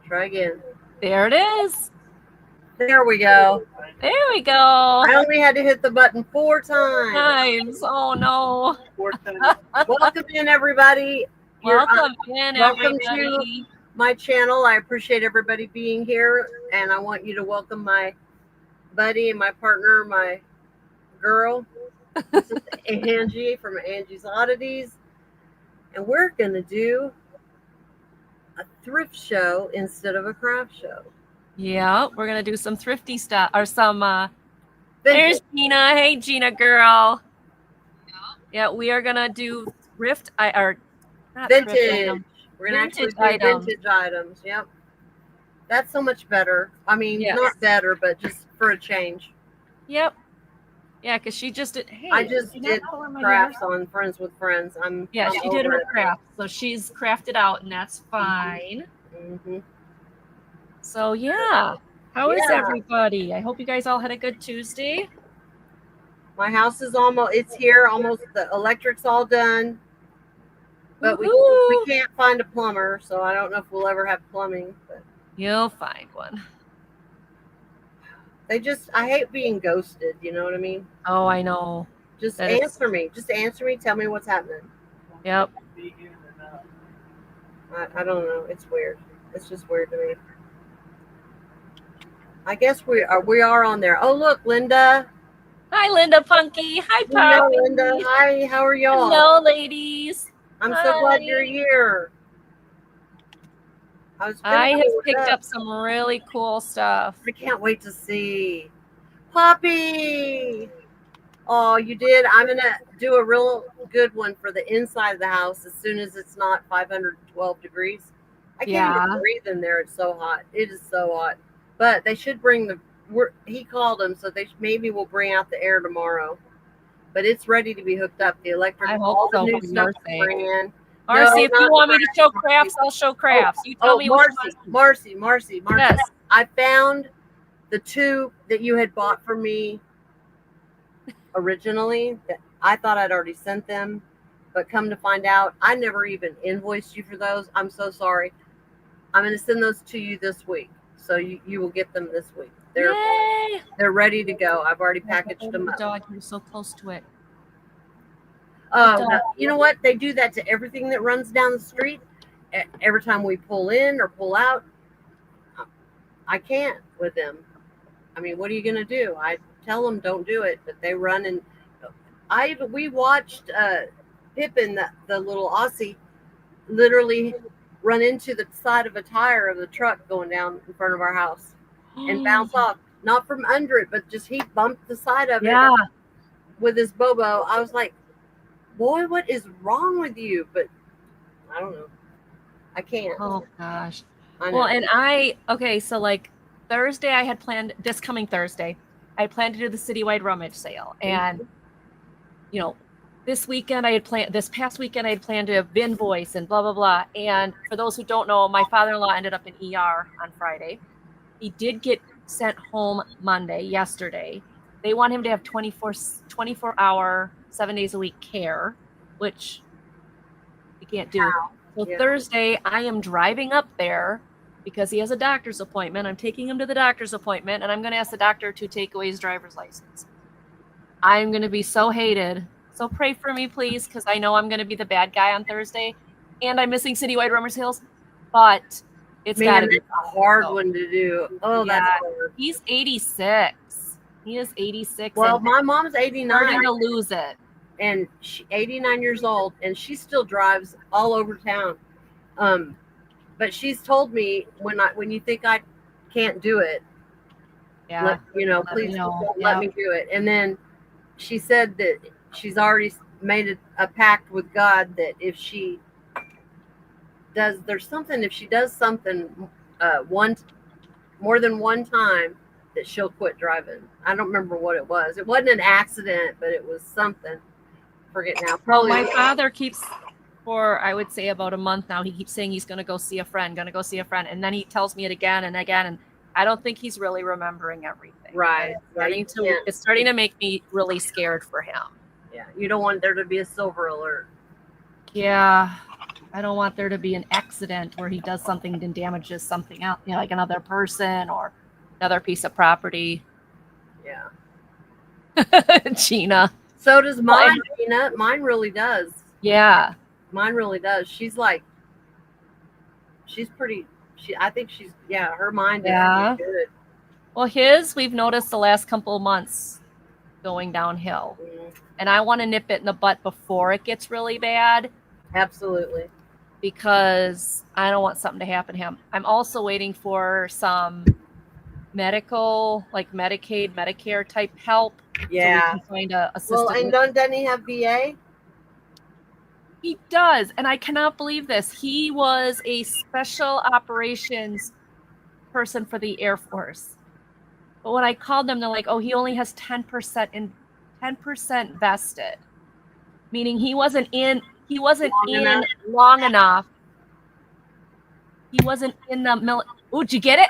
Try again. There it is. There we go. There we go. I only had to hit the button 4 times. Oh, no. 4 times. Welcome in, everybody. Welcome in, welcome everybody. to my channel. I appreciate everybody being here, and I want you to welcome my buddy and my partner, my girl. This is Angie from Angie's Oddities, and we're going to do a thrift show instead of a craft show. Yeah, we're going to do some thrifty stuff, or some, there's Gina. Hey, Gina girl. Yeah, we are going to do thrift, or not vintage. Thrift items. We're going to actually do vintage items. Yep. That's so much better. I mean, not better, but just for a change. Yep. Yeah, because she just did. Hey, I just did crafts on Friends with Friends. She did her craft, so she's crafted out, and that's fine. Mm-hmm. So yeah, how is everybody? I hope you guys all had a good Tuesday. My house is it's here, almost the electric's all done. But we can't find a plumber, so I don't know if we'll ever have plumbing. But you'll find one. I hate being ghosted, you know what I mean? Oh, I know. Just answer me. Just answer me. Tell me what's happening. Yep. I don't know. It's weird. It's just weird to me. I guess we are on there. Oh, look, Linda. Hi, Linda Punky. Hi, Poppy. Hello, Linda. Hi, how are y'all? Hello, ladies. I'm so glad you're here. I have picked up some really cool stuff. I can't wait to see. Poppy! Oh, you did? I'm going to do a real good one for the inside of the house as soon as it's not 512 degrees. I can't even breathe in there. It's so hot. It is so hot. But they should bring he called them, so maybe we'll bring out the air tomorrow. But it's ready to be hooked up. The electric, I hope the new stuff ran. Marcy, if you want me to show crafts, I'll show crafts. You tell me what Marcy. Yes. I found the 2 that you had bought for me originally. That I thought I'd already sent them, but come to find out, I never even invoiced you for those. I'm so sorry. I'm going to send those to you this week, so you will get them this week. They're ready to go. I've already packaged them up. Dog, you're so close to it. You know what? They do that to everything that runs down the street. Every time we pull in or pull out, I can't with them. I mean, what are you going to do? I tell them don't do it, but they run. And we watched Pippin, the little Aussie, literally run into the side of a tire of the truck going down in front of our house and bounce off. Not from under it, but just he bumped the side of it with his Bobo. I was like, boy, what is wrong with you? But I don't know. I can't. Oh, gosh. Well, and so like Thursday, I had planned, this coming Thursday, I had planned to do the citywide rummage sale. And, you know, this past weekend, I had planned to invoice and blah, blah, blah. And for those who don't know, my father-in-law ended up in ER on Friday. He did get sent home yesterday. They want him to have 24-hour, 7 days a week care, which he can't do. Wow. So Thursday, I am driving up there because he has a doctor's appointment. I'm taking him to the doctor's appointment, and I'm going to ask the doctor to take away his driver's license. I'm going to be so hated. So pray for me, please, because I know I'm going to be the bad guy on Thursday, and I'm missing citywide rummage sales, but it's got to be a hard one to do. Oh, that's hard. He's 86. He is 86. Well, my mom's 89. Starting to lose it. And she's 89 years old, and she still drives all over town. But she's told me when you think I can't do it, please don't let me do it. And then she said that she's already made a pact with God that if she does something more than one time, that she'll quit driving. I don't remember what it was. It wasn't an accident, but it was something. Forget now. Probably. My father keeps, for I would say about a month now, he keeps saying he's going to go see a friend, and then he tells me it again and again, and I don't think he's really remembering everything. Right. It's starting to make me really scared for him. Yeah, you don't want there to be a silver alert. Yeah. I don't want there to be an accident where he does something and damages something else, like another person or another piece of property. Yeah. Gina. So does mine, Gina. Mine really does. Yeah. Mine really does. She's pretty. I think she's. Yeah, her mind is pretty good. Well, we've noticed the last couple of months going downhill. Mm. And I want to nip it in the butt before it gets really bad. Absolutely. Because I don't want something to happen to him. I'm also waiting for some medical, like Medicaid, Medicare type help. Yeah. So we can find a assistant. Well, and doesn't he have VA? He does. And I cannot believe this. He was a special operations person for the Air Force. But when I called them, they're like, oh, he only has 10% vested. Meaning he wasn't in long enough. He wasn't in the military. Oh, did you get it?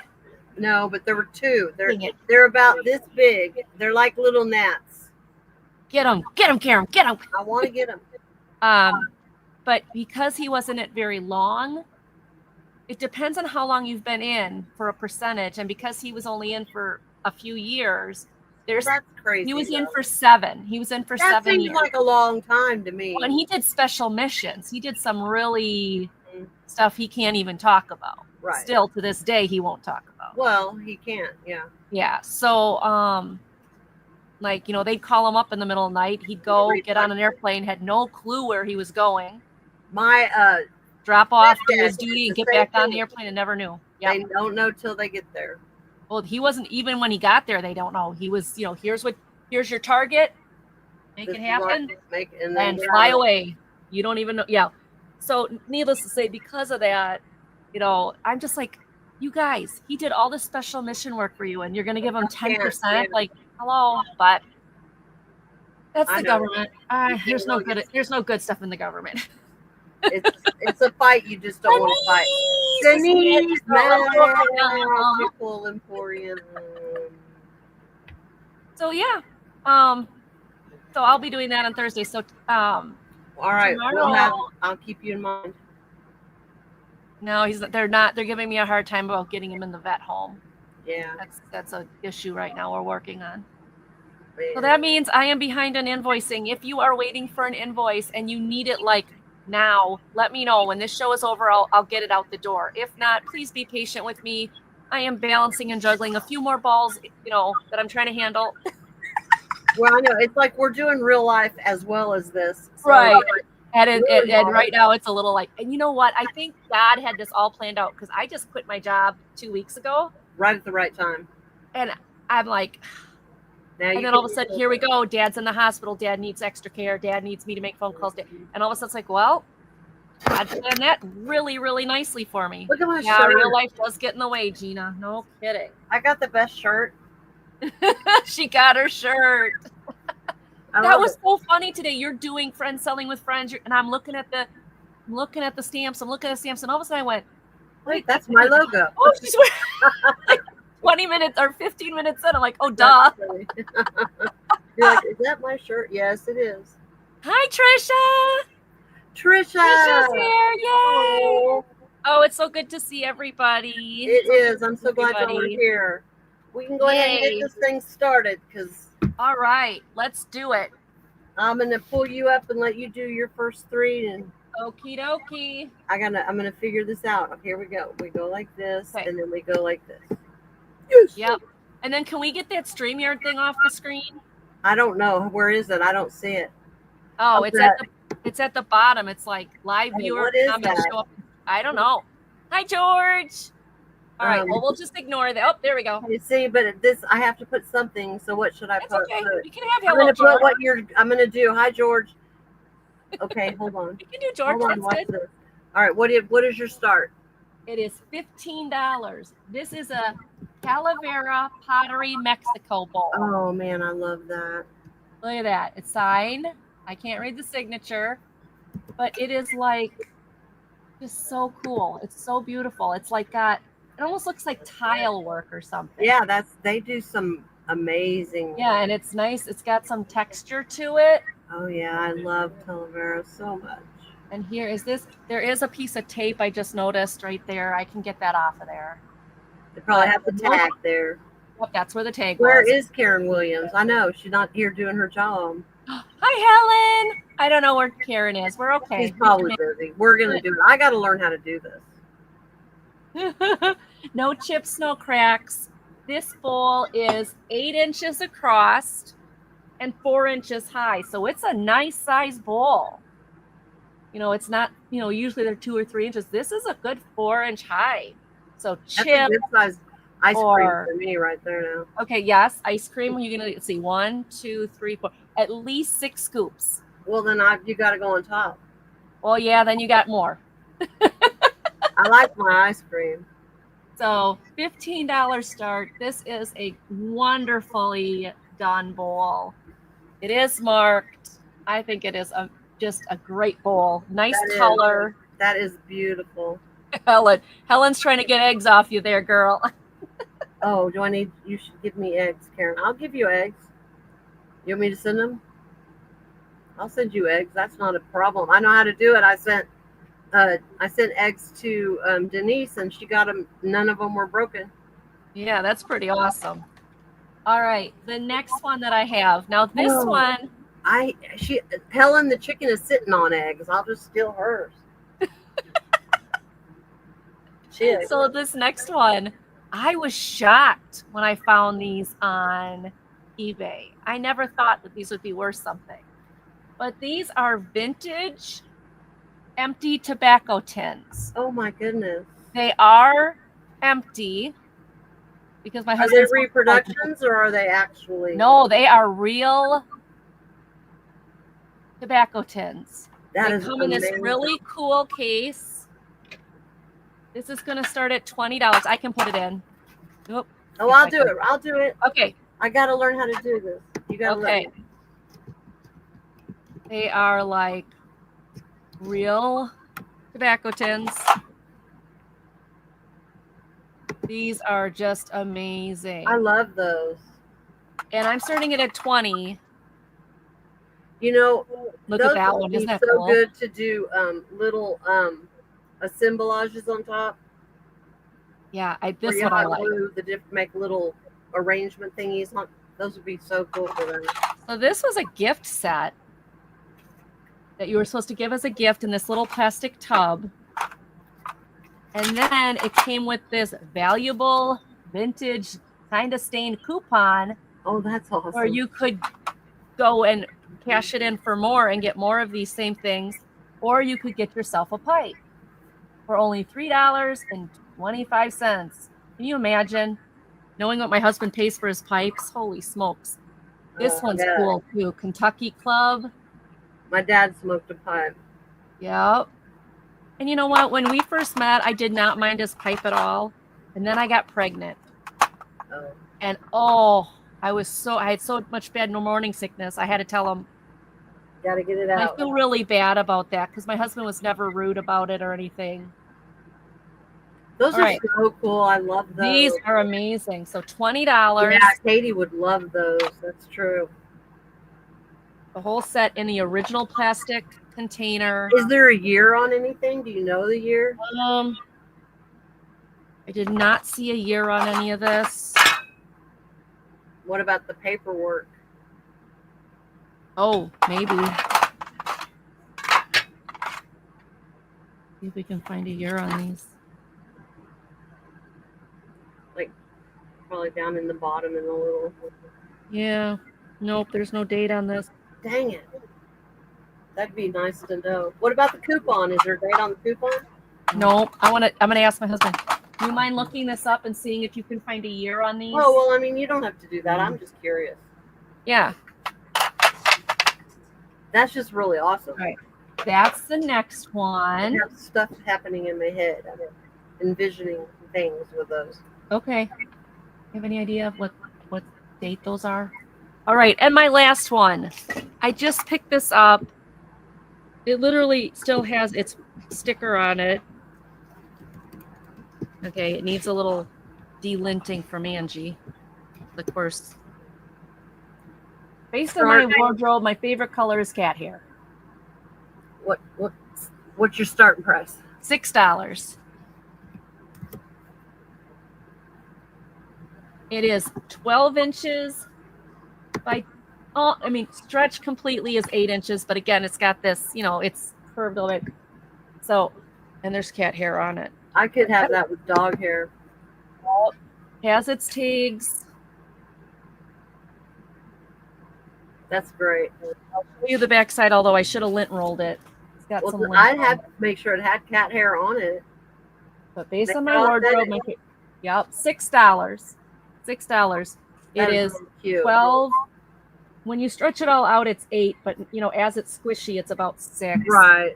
No, but there were two. They're about this big. They're like little gnats. Get them, Karen, get them. I want to get them. But because he wasn't it very long, it depends on how long you've been in for a percentage. And because he was only in for a few years, that's crazy. He was in for 7. He was in for 7 years. That seems like a long time to me. And he did special missions. He did some really stuff he can't even talk about. Right. Still to this day, he won't talk about. Well, he can't. Yeah. Yeah. So, they'd call him up in the middle of the night. He'd go get on an airplane, had no clue where he was going. Drop off, do his duty, and get back on the airplane and never knew. Yep. They don't know till they get there. Well, he wasn't, even when he got there, they don't know. He was, here's your target, make it happen, and fly away. You don't even know. Yeah. So needless to say, because of that, I'm just like, you guys, he did all this special mission work for you, and you're going to give him 10%? Like, hello, but that's the government. There's no good stuff in the government. It's a fight you just don't want to fight. Denise, So yeah, so I'll be doing that on Thursday. So all right, I'll keep you in mind. No, they're not. They're giving me a hard time about getting him in the vet home. Yeah, that's an issue right now we're working on. Man. So that means I am behind on invoicing. If you are waiting for an invoice and you need it like now, let me know. When this show is over, I'll get it out the door. If not, please be patient with me. I am balancing and juggling a few more balls, that I'm trying to handle. Well, I know it's like we're doing real life as well as this, so right? And right now it's a little like, and you know what? I think God had this all planned out because I just quit my job 2 weeks ago, right at the right time, and I'm like. And then all of a sudden, here we go. Dad's in the hospital. Dad needs extra care. Dad needs me to make phone calls. And all of a sudden, it's like, well, God planned that really, really nicely for me. Look at my shirt. Real life does get in the way, Gina. No kidding. I got the best shirt. She got her shirt. That was so funny today. You're doing friends selling with friends, and I'm looking at the stamps. I'm looking at the stamps, and all of a sudden I went, wait, that's my logo. Oh, she's wearing 20 minutes or 15 minutes in, I'm like, oh, duh. You're like, is that my shirt? Yes, it is. Hi, Trisha. Trisha's here. Yay. Oh, it's so good to see everybody. It is. I'm so glad you're here. We can go ahead and get this thing started. All right, let's do it. I'm going to pull you up and let you do your first 3. And okie dokie. I'm gonna figure this out. Okay, here we go. We go like this, and then we go like this. Yes. Yep. And then can we get that StreamYard thing off the screen? I don't know. Where is it? I don't see it. Oh, it's at the bottom. It's like live viewer comments show up. I don't know. Hi, George. All right. Well, we'll just ignore that. Oh, there we go. You see, but I have to put something. So what should I put? Okay. You can have I'm gonna put I'm gonna do. Hi, George. Okay, hold on. You can do George. Hold on, watch this. All right. What is your start? It is $15. This is a Calavera Pottery Mexico bowl. Oh man, I love that. Look at that. It's signed. I can't read the signature, but it is like just so cool. It's so beautiful. It's like it almost looks like tile work or something. Yeah, they do some amazing. Yeah, and it's nice. It's got some texture to it. Oh yeah, I love Calavera so much. And here is this. There is a piece of tape I just noticed right there. I can get that off of there. They probably have the tag there. Yep, that's where the tag Where was. is Karen Williams? I know she's not here doing her job. Hi, Helen. I don't know where Karen is. We're okay. She's probably busy. We're gonna do it. I got to learn how to do this. No chips, no cracks. This bowl is 8 inches across and 4 inches high. So it's a nice size bowl. You know, it's not, you know, usually they're 2 or 3 inches. This is a good 4-inch high. So chip. That's a good size ice cream for me right there now. Okay, yes, ice cream. You're gonna see 1, 2, 3, 4, at least 6 scoops. Well, then you got to go on top. Well, yeah, then you got more. I like my ice cream. So $15 start. This is a wonderfully done bowl. It is marked. I think it is just a great bowl. Nice color. That is beautiful. Helen's trying to get eggs off you there, girl. Oh, you should give me eggs, Karen. I'll give you eggs. You want me to send them? I'll send you eggs. That's not a problem. I know how to do it. I sent eggs to Denise, and she got them. None of them were broken. Yeah, that's pretty awesome. All right, the next one that I have. Now this one. Helen the chicken is sitting on eggs. I'll just steal hers. So this next one, I was shocked when I found these on eBay. I never thought that these would be worth something. But these are vintage empty tobacco tins. Oh my goodness. They are empty because my husband. Are they reproductions or are they actually? No, they are real tobacco tins. They come in this really cool case. This is going to start at $20. I can put it in. Nope. Oh, I'll do it. I'll do it. Okay. I got to learn how to do this. You got to learn. They are like real tobacco tins. These are just amazing. I love those. And I'm starting it at 20. You know, look at that one. Isn't that so cool? good to do little assemblages on top. Yeah, this one I like. Make little arrangement thingies. Those would be so cool for them. So this was a gift set that you were supposed to give as a gift in this little plastic tub. And then it came with this valuable vintage kind of stained coupon. Oh, that's awesome. Where you could go and cash it in for more and get more of these same things. Or you could get yourself a pipe for only $3.25. Can you imagine knowing what my husband pays for his pipes? Holy smokes. This one's cool too. Kentucky Club. My dad smoked a pipe. Yep. And you know what? When we first met, I did not mind his pipe at all. And then I got pregnant. Oh. And I had so much bad morning sickness. I had to tell him. Gotta get it out. I feel really bad about that because my husband was never rude about it or anything. Those are so cool. I love those. These are amazing. So $20. Yeah, Katie would love those. That's true. The whole set in the original plastic container. Is there a year on anything? Do you know the year? I did not see a year on any of this. What about the paperwork? Oh, maybe. See if we can find a year on these. Like probably down in the bottom in the little. Yeah. Nope, there's no date on this. Dang it. That'd be nice to know. What about the coupon? Is there a date on the coupon? Nope. I'm gonna ask my husband. Do you mind looking this up and seeing if you can find a year on these? Oh, well, I mean, you don't have to do that. I'm just curious. Yeah. That's just really awesome. All right. That's the next one. I have stuff happening in my head. I'm envisioning things with those. Okay. You have any idea of what date those are? All right. And my last one. I just picked this up. It literally still has its sticker on it. Okay. It needs a little delinting from Angie. Of course. Based on my wardrobe, my favorite color is cat hair. What What's your starting price? $6. It is 12 inches by, stretch completely is 8 inches, but again, it's got this, it's curved a little bit. So, and there's cat hair on it. I could have that with dog hair. Has its tags. That's great. I'll show you the backside, although I should have lint rolled it. It's got some lint. I'd have to make sure it had cat hair on it. But based on my wardrobe, yep, $6. $6. It is really cute. 12. When you stretch it all out, it's 8, but as it's squishy, it's about 6. Right.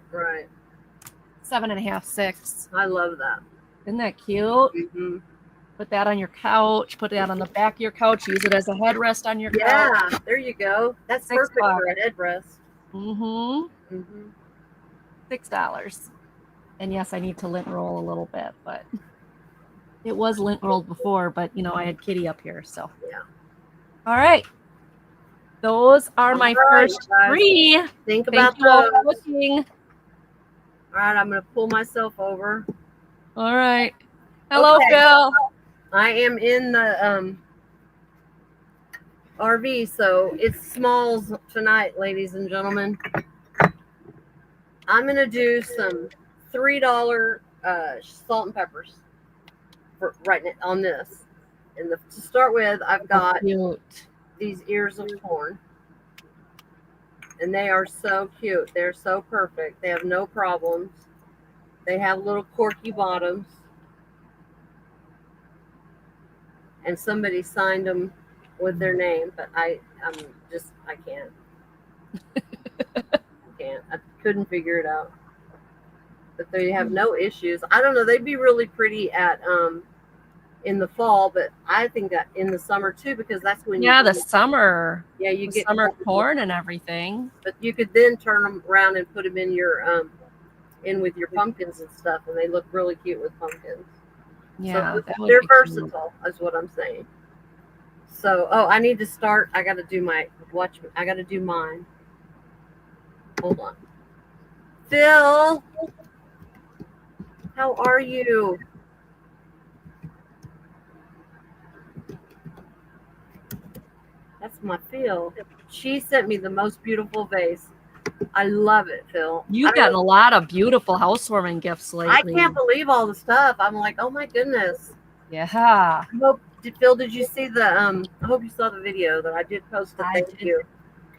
7.5, 6. I love that. Isn't that cute? Mm-hmm. Put that on your couch. Put that on the back of your couch. Use it as a headrest on your couch. Yeah, there you go. That's perfect for a headrest. $6. And yes, I need to lint roll a little bit, but it was lint rolled before, but I had Kitty up here, so. Yeah. All right. Those are my first 3. Think about those. Looking. All right, I'm going to pull myself over. All right. Hello, Phil. I am in the RV, so it's smalls tonight, ladies and gentlemen. I'm going to do some $3 salt and peppers for right now on this. And to start with, I've got these ears of corn. And they are so cute. They're so perfect. They have no problems. They have little corky bottoms. And somebody signed them with their name, but I can't. I couldn't figure it out. But they have no issues. I don't know. They'd be really pretty at in the fall, but I think that in the summer too, because that's when the summer. Yeah, you get summer corn and everything. But you could then turn them around and put them in your in with your pumpkins and stuff, and they look really cute with pumpkins. Yeah, so they're versatile, is what I'm saying. So, I need to start. I got to do I got to do mine. Hold on. Phil, how are you? That's my Phil. She sent me the most beautiful vase. I love it, Phil. You've gotten a lot of beautiful housewarming gifts lately. I can't believe all the stuff. I'm like, oh my goodness. Yeah. Phil, did you see the I hope you saw the video that I did post to thank you.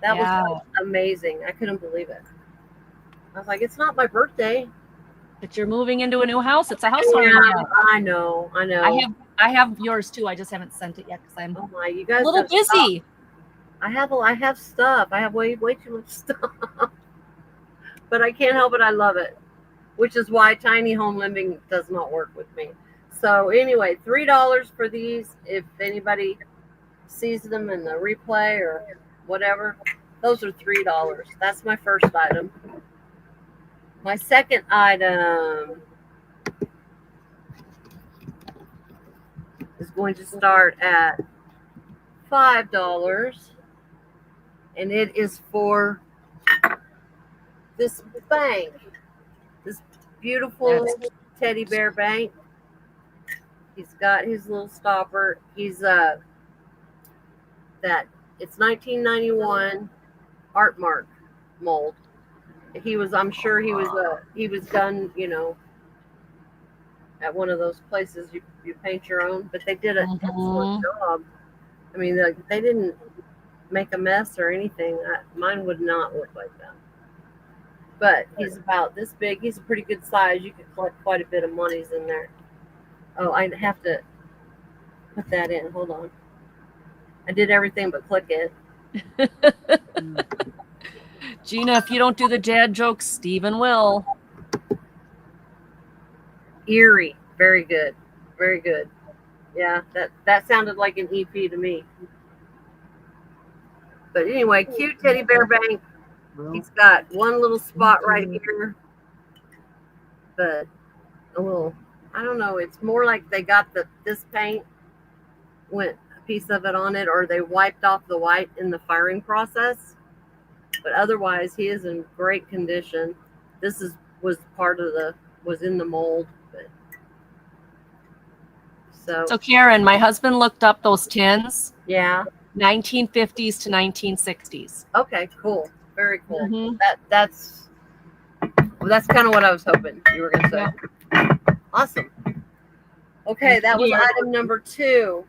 That was amazing. I couldn't believe it. I was like, it's not my birthday. But you're moving into a new house. It's a housewarming gift. I know. I have yours too. I just haven't sent it yet because I'm you guys a little busy. Stuff. I have stuff. I have way too much stuff. But I can't help it. I love it. Which is why tiny home living does not work with me. So anyway, $3 for these. If anybody sees them in the replay or whatever, those are $3. That's my first item. My second item is going to start at $5. And it is for this bank, this beautiful teddy bear bank. He's got his little stopper. He's it's 1991 Art Mark mold. I'm sure he was done, at one of those places you paint your own, but they did an excellent job. I mean, they didn't make a mess or anything. Mine would not look like that. But he's about this big. He's a pretty good size. You could collect quite a bit of monies in there. Oh, I have to put that in. Hold on. I did everything but click it. Gina, if you don't do the dad jokes, Steven will. Eerie. Very good. Very good. Yeah, that sounded like an EP to me. But anyway, cute teddy bear bank. He's got one little spot right here. But a little, I don't know. It's more like they got this paint, went a piece of it on it, or they wiped off the white in the firing process. But otherwise, he is in great condition. This is was in the mold. But, so Karen, my husband looked up those tins. Yeah. 1950s to 1960s. Okay, cool. Very cool. Mm-hmm. That's kind of what I was hoping you were going to say. Yeah. Awesome. Okay, that was item number 2.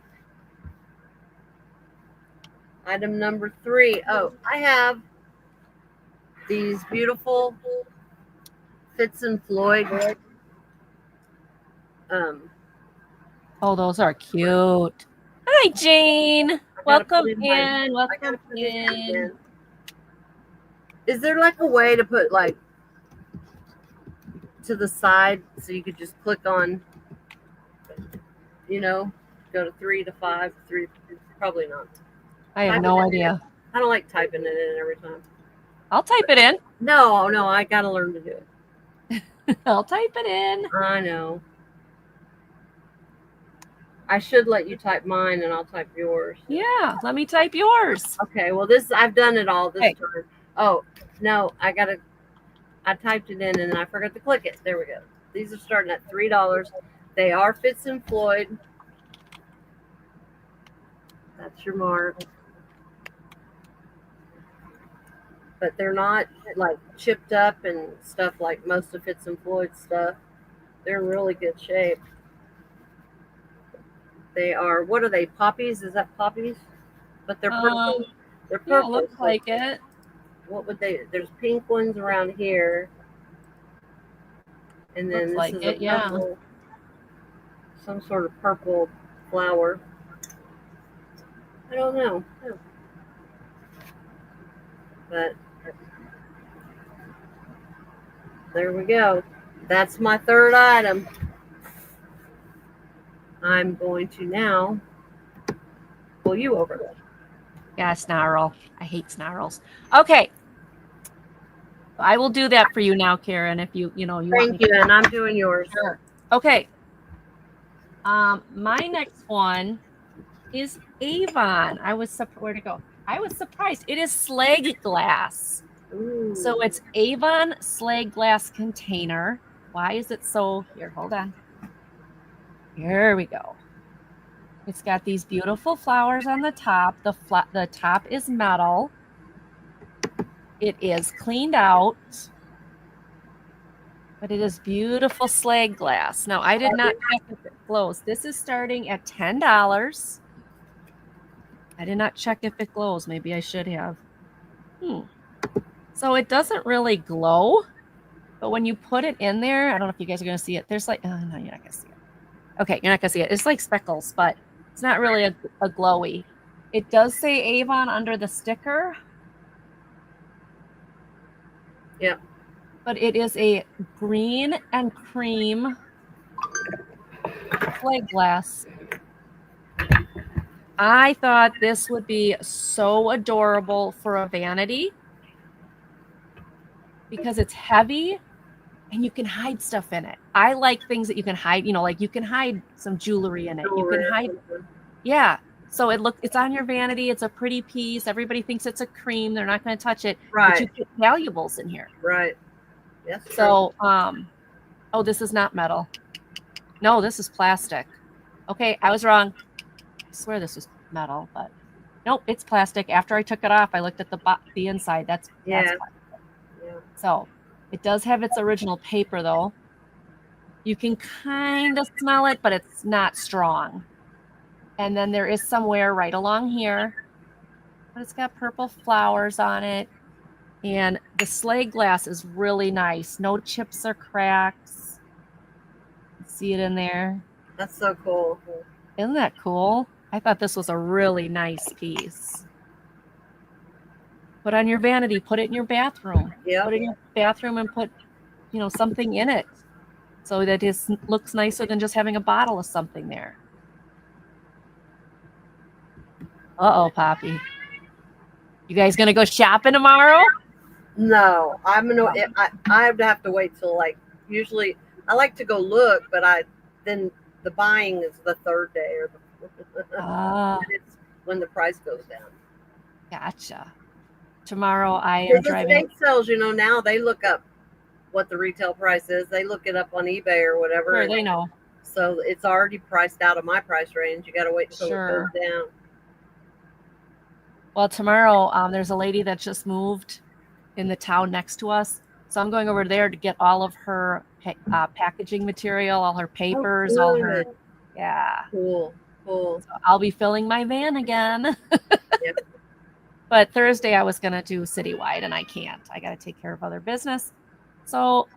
Item number 3. Oh, I have these beautiful Fitz and Floyd. Oh, those are cute. Hi, Jane. Welcome in. Welcome in. Is there like a way to put like to the side so you could just click on, go to 3 to 5, 3? Probably not. I have no idea. I don't like typing it in every time. I'll type it in. No, I gotta learn to do it. I'll type it in. I know. I should let you type mine and I'll type yours. Yeah, let me type yours. Okay, well I've done it all this time. Oh, no, I typed it in and I forgot to click it. There we go. These are starting at $3. They are Fitz and Floyd. That's your mark. But they're not like chipped up and stuff like most of Fitz and Floyd's stuff. They're in really good shape. They are, what are they, poppies? Is that poppies? But they're purple. They're purple. Yeah, looks like it. What would they, there's pink ones around here. And then looks this like is a purple, some sort of purple flower. I don't know. But there we go. That's my 3rd item. I'm going to now pull you over. Yeah, snarl. I hate snarls. Okay. I will do that for you now, Karen, if you Thank you, and I'm doing yours. Sure. Okay. My next one is Avon. Where'd it go? I was surprised. It is slag glass. Ooh. So it's Avon slag glass container. Why is it so? Here, hold on. Here we go. It's got these beautiful flowers on the top. The top is metal. It is cleaned out, but it is beautiful slag glass. Now, I did not check if it glows. This is starting at $10. I did not check if it glows. Maybe I should have. So it doesn't really glow, but when you put it in there, I don't know if you guys are going to see it. There's like, oh, no, you're not going to see it. Okay, you're not going to see it. It's like speckles, but it's not really a glowy. It does say Avon under the sticker. Yep. But it is a green and cream slag glass. I thought this would be so adorable for a vanity because it's heavy and you can hide stuff in it. I like things that you can hide, like you can hide some jewelry in it. You can hide. Yeah. So it's on your vanity. It's a pretty piece. Everybody thinks it's a cream. They're not going to touch it. Right. But you put valuables in here. Right. Yes. So, this is not metal. No, this is plastic. Okay, I was wrong. I swear this was metal, but nope, it's plastic. After I took it off, I looked at the inside. That's plastic. Yeah. So it does have its original paper though. You can kind of smell it, but it's not strong. And then there is some wear right along here. But it's got purple flowers on it. And the slag glass is really nice. No chips or cracks. See it in there? That's so cool. Isn't that cool? I thought this was a really nice piece. Put on your vanity. Put it in your bathroom. Yeah. Put it in your bathroom and put, something in it. So that it looks nicer than just having a bottle of something there. Uh-oh, Poppy. You guys gonna go shopping tomorrow? No, I'm gonna. I have to wait till usually I like to go look, but then the buying is the 3rd day or it's when the price goes down. Gotcha. Tomorrow I am driving. The state sales, now they look up what the retail price is. They look it up on eBay or whatever. Sure, they know. So it's already priced out of my price range. You got to wait until it goes down. Well, tomorrow there's a lady that just moved in the town next to us. So I'm going over there to get all of her packaging material, all her papers, all her, Cool. So I'll be filling my van again. Yep. But Thursday I was going to do citywide and I can't. I got to take care of other business. So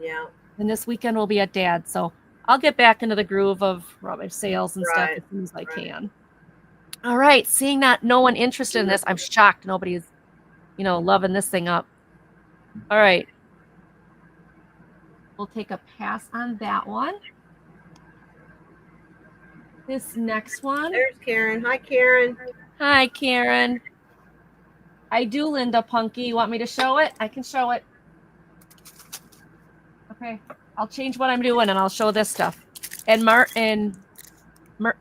yeah. And this weekend will be at Dad's. So I'll get back into the groove of rummage sales and stuff as soon as I can. All right. Seeing that no one interested in this, I'm shocked nobody's, loving this thing up. All right. We'll take a pass on that one. This next one. There's Karen. Hi, Karen. Hi, Karen. I do, Linda Punky. You want me to show it? I can show it. Okay. I'll change what I'm doing and I'll show this stuff. And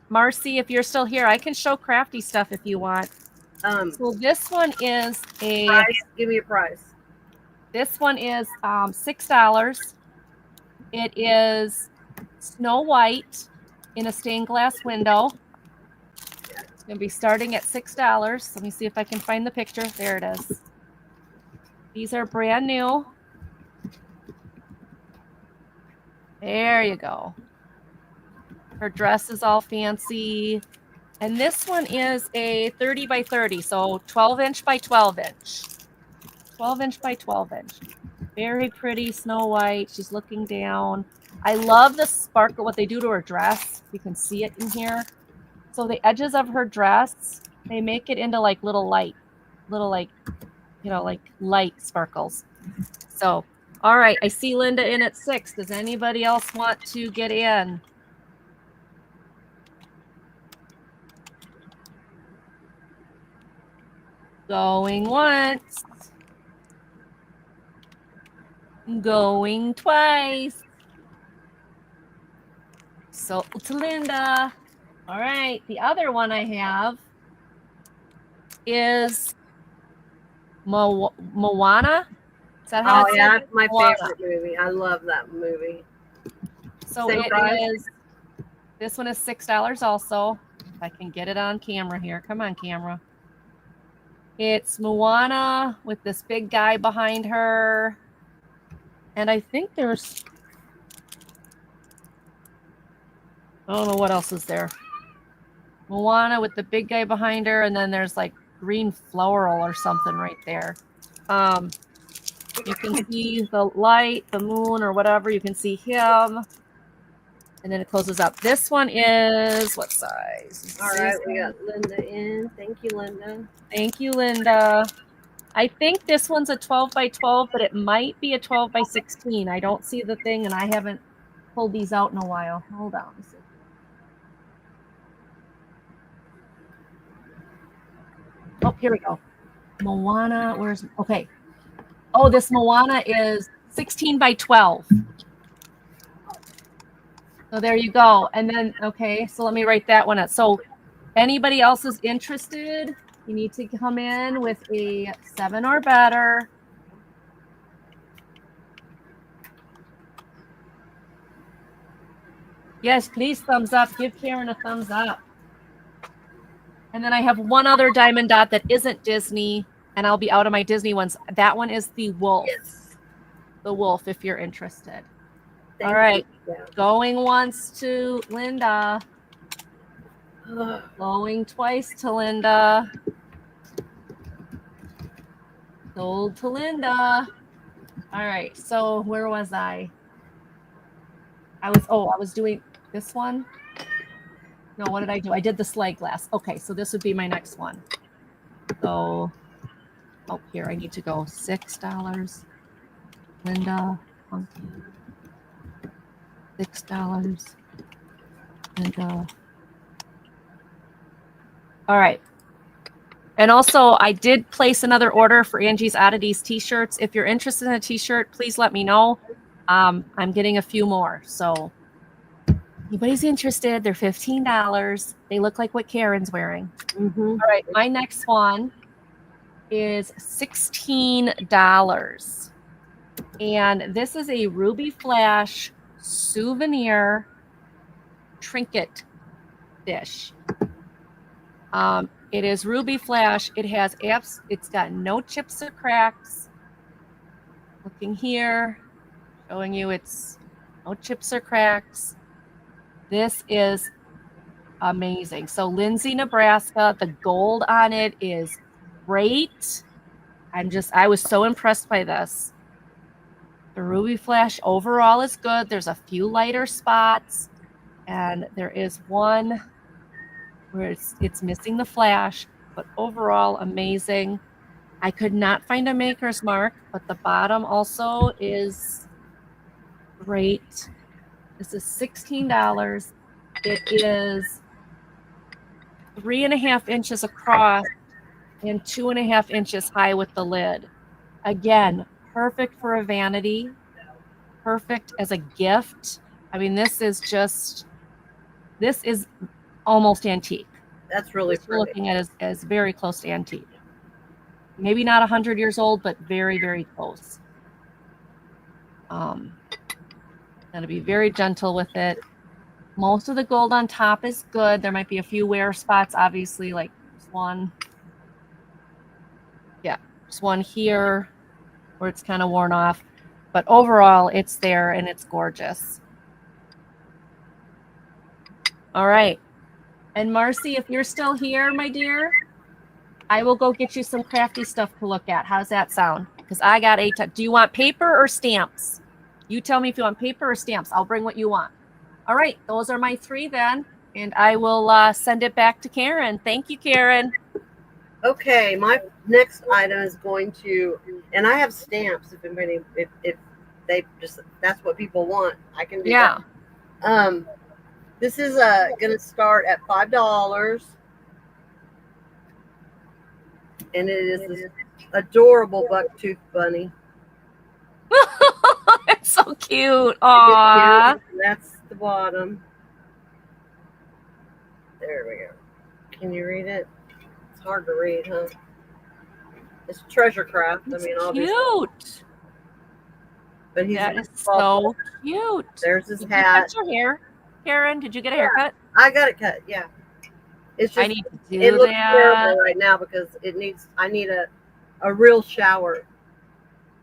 Marcy, if you're still here, I can show crafty stuff if you want. So this one is a price. Give me a price. This one is $6. It is Snow White in a stained glass window. It's going to be starting at $6. Let me see if I can find the picture. There it is. These are brand new. There you go. Her dress is all fancy. And this one is a 30 by 30, so 12 inch by 12 inch. 12 inch by 12 inch. Very pretty Snow White. She's looking down. I love the sparkle, what they do to her dress. You can see it in here. So the edges of her dress, they make it into like little light sparkles. So, all right. I see Linda in at 6. Does anybody else want to get in? Going once. Going twice. So to Linda. All right. The other one I have is Moana. Is that how it's that's my favorite movie. I love that movie. So this one is $6 also. If I can get it on camera here. Come on, camera. It's Moana with this big guy behind her. And I think I don't know what else is there. Moana with the big guy behind her, and then there's like green floral or something right there. You can see the light, the moon, or whatever. You can see him. And then it closes up. This one is what size? All right, we got Linda in. Thank you, Linda. Thank you, Linda. I think this one's a 12 by 12, but it might be a 12 by 16. I don't see the thing, and I haven't pulled these out in a while. Hold on. Oh, here we go. Moana, okay. Oh, this Moana is 16 by 12. So there you go. And then, okay, so let me write that one up. So anybody else is interested, you need to come in with a 7 or better. Yes, please thumbs up. Give Karen a thumbs up. And then I have one other diamond dot that isn't Disney, and I'll be out of my Disney ones. That one is the wolf. Yes. The wolf, if you're interested. All right. Going once to Linda. Going twice to Linda. Sold to Linda. All right. So where was I? I was doing this one. No, what did I do? I did the slide glass. Okay, so this would be my next one. So, here I need to go. $6. Linda. $6. Linda. All right. And also, I did place another order for Angie's Oddities t-shirts. If you're interested in a t-shirt, please let me know. I'm getting a few more. So, anybody's interested, they're $15. They look like what Karen's wearing. Mm-hmm. All right, my next one is $16. And this is a Ruby Flash souvenir trinket dish. It is Ruby Flash. It has apps. It's got no chips or cracks. Looking here, showing you it's no chips or cracks. This is amazing. So Lindsay, Nebraska, the gold on it is great. I was so impressed by this. The Ruby Flash overall is good. There's a few lighter spots, and there is one where it's missing the flash, but overall amazing. I could not find a maker's mark, but the bottom also is great. This is $16. It is 3.5 inches across and 2.5 inches high with the lid. Again, perfect for a vanity, perfect as a gift. I mean, this is almost antique. That's really pretty. We're looking at as very close to antique. Maybe not 100 years old, but very, very close. Going to be very gentle with it. Most of the gold on top is good. There might be a few wear spots, obviously, like this one. Yeah, there's one here where it's kind of worn off. But overall, it's there and it's gorgeous. All right. And Marcy, if you're still here, my dear, I will go get you some crafty stuff to look at. How's that sound? Because I got a ton. Do you want paper or stamps? You tell me if you want paper or stamps. I'll bring what you want. All right. Those are my 3 then. And I will send it back to Karen. Thank you, Karen. Okay. My next item is going to, and I have stamps if anybody, if they just, that's what people want. I can do that. This is going to start at $5. And it is this adorable bucktooth bunny. It's so cute. Aww. That's the bottom. There we go. Can you read it? It's hard to read, huh? It's treasure craft. It's obviously. Cute. But that is so cute. There's his did hat. You cut your hair, Karen? Did you get a haircut? I got it cut. Yeah. It's just, I need to do it looks that. terrible right now because I need a real shower.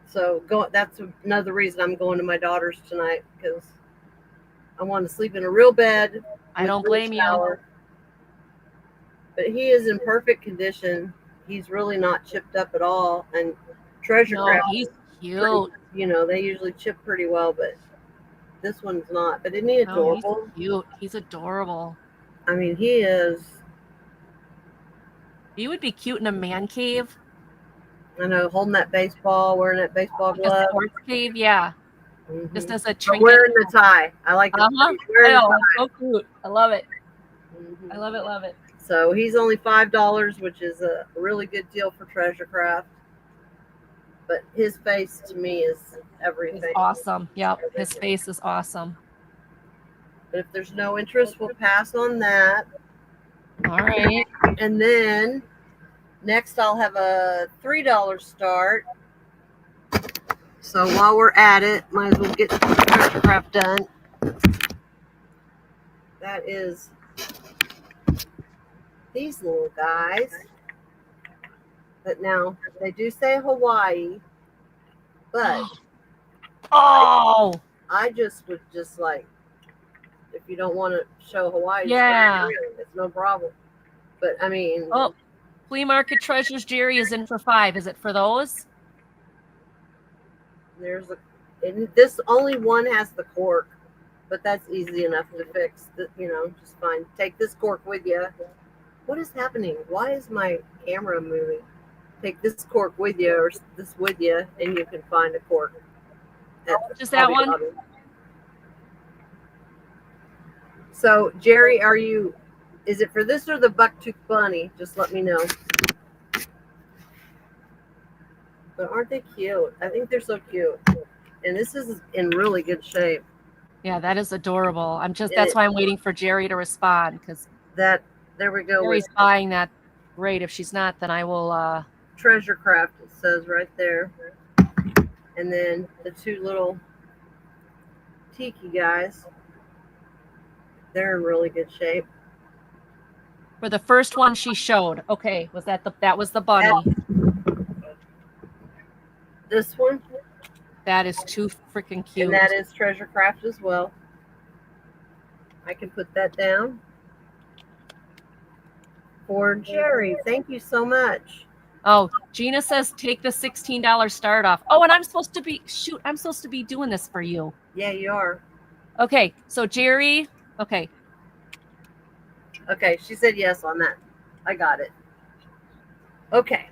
So that's another reason I'm going to my daughter's tonight because I want to sleep in a real bed. I don't blame you. But he is in perfect condition. He's really not chipped up at all. And treasure craft. He's cute. They usually chip pretty well, but this one's not. But isn't he adorable? He's cute. He's adorable. I mean, he is. He would be cute in a man cave. I know, holding that baseball, wearing that baseball glove. Sports cave, yeah. Mm-hmm. Just as a trinket. Wearing the tie. I like the so cute. I love it. Mm-hmm. I love it, love it. So he's only $5, which is a really good deal for treasure craft. But his face to me is everything. He's awesome. Yep, his face is awesome. But if there's no interest, we'll pass on that. All right. And then next I'll have a $3 start. So while we're at it, might as well get the treasure craft done. That is these little guys. But now they do say Hawaii, but I just would just like, if you don't want to show Hawaii, it's no problem. But I mean, Flea Market Treasures Jerry is in for $5. Is it for those? This only one has the cork, but that's easy enough to fix. Just fine. Take this cork with you. What is happening? Why is my camera moving? Take this cork with you, or this with you, and you can find a cork. Just that one. So, Jerry, is it for this or the bucktooth bunny? Just let me know. But aren't they cute? I think they're so cute. And this is in really good shape. Yeah, that is adorable. That's why I'm waiting for Jerry to respond, because there we go. Jerry's buying that. Great. If she's not, then I will treasure craft, it says right there. And then the two little tiki guys, they're in really good shape. For the first one she showed. Okay, that was the bunny. This one. That is too freaking cute. And that is Treasure Craft as well. I can put that down. For Jerry, thank you so much. Oh, Gina says take the $16 start off. Oh, and I'm supposed to be doing this for you. Yeah, you are. Okay, so Jerry, okay. Okay, she said yes on that. I got it. Okay.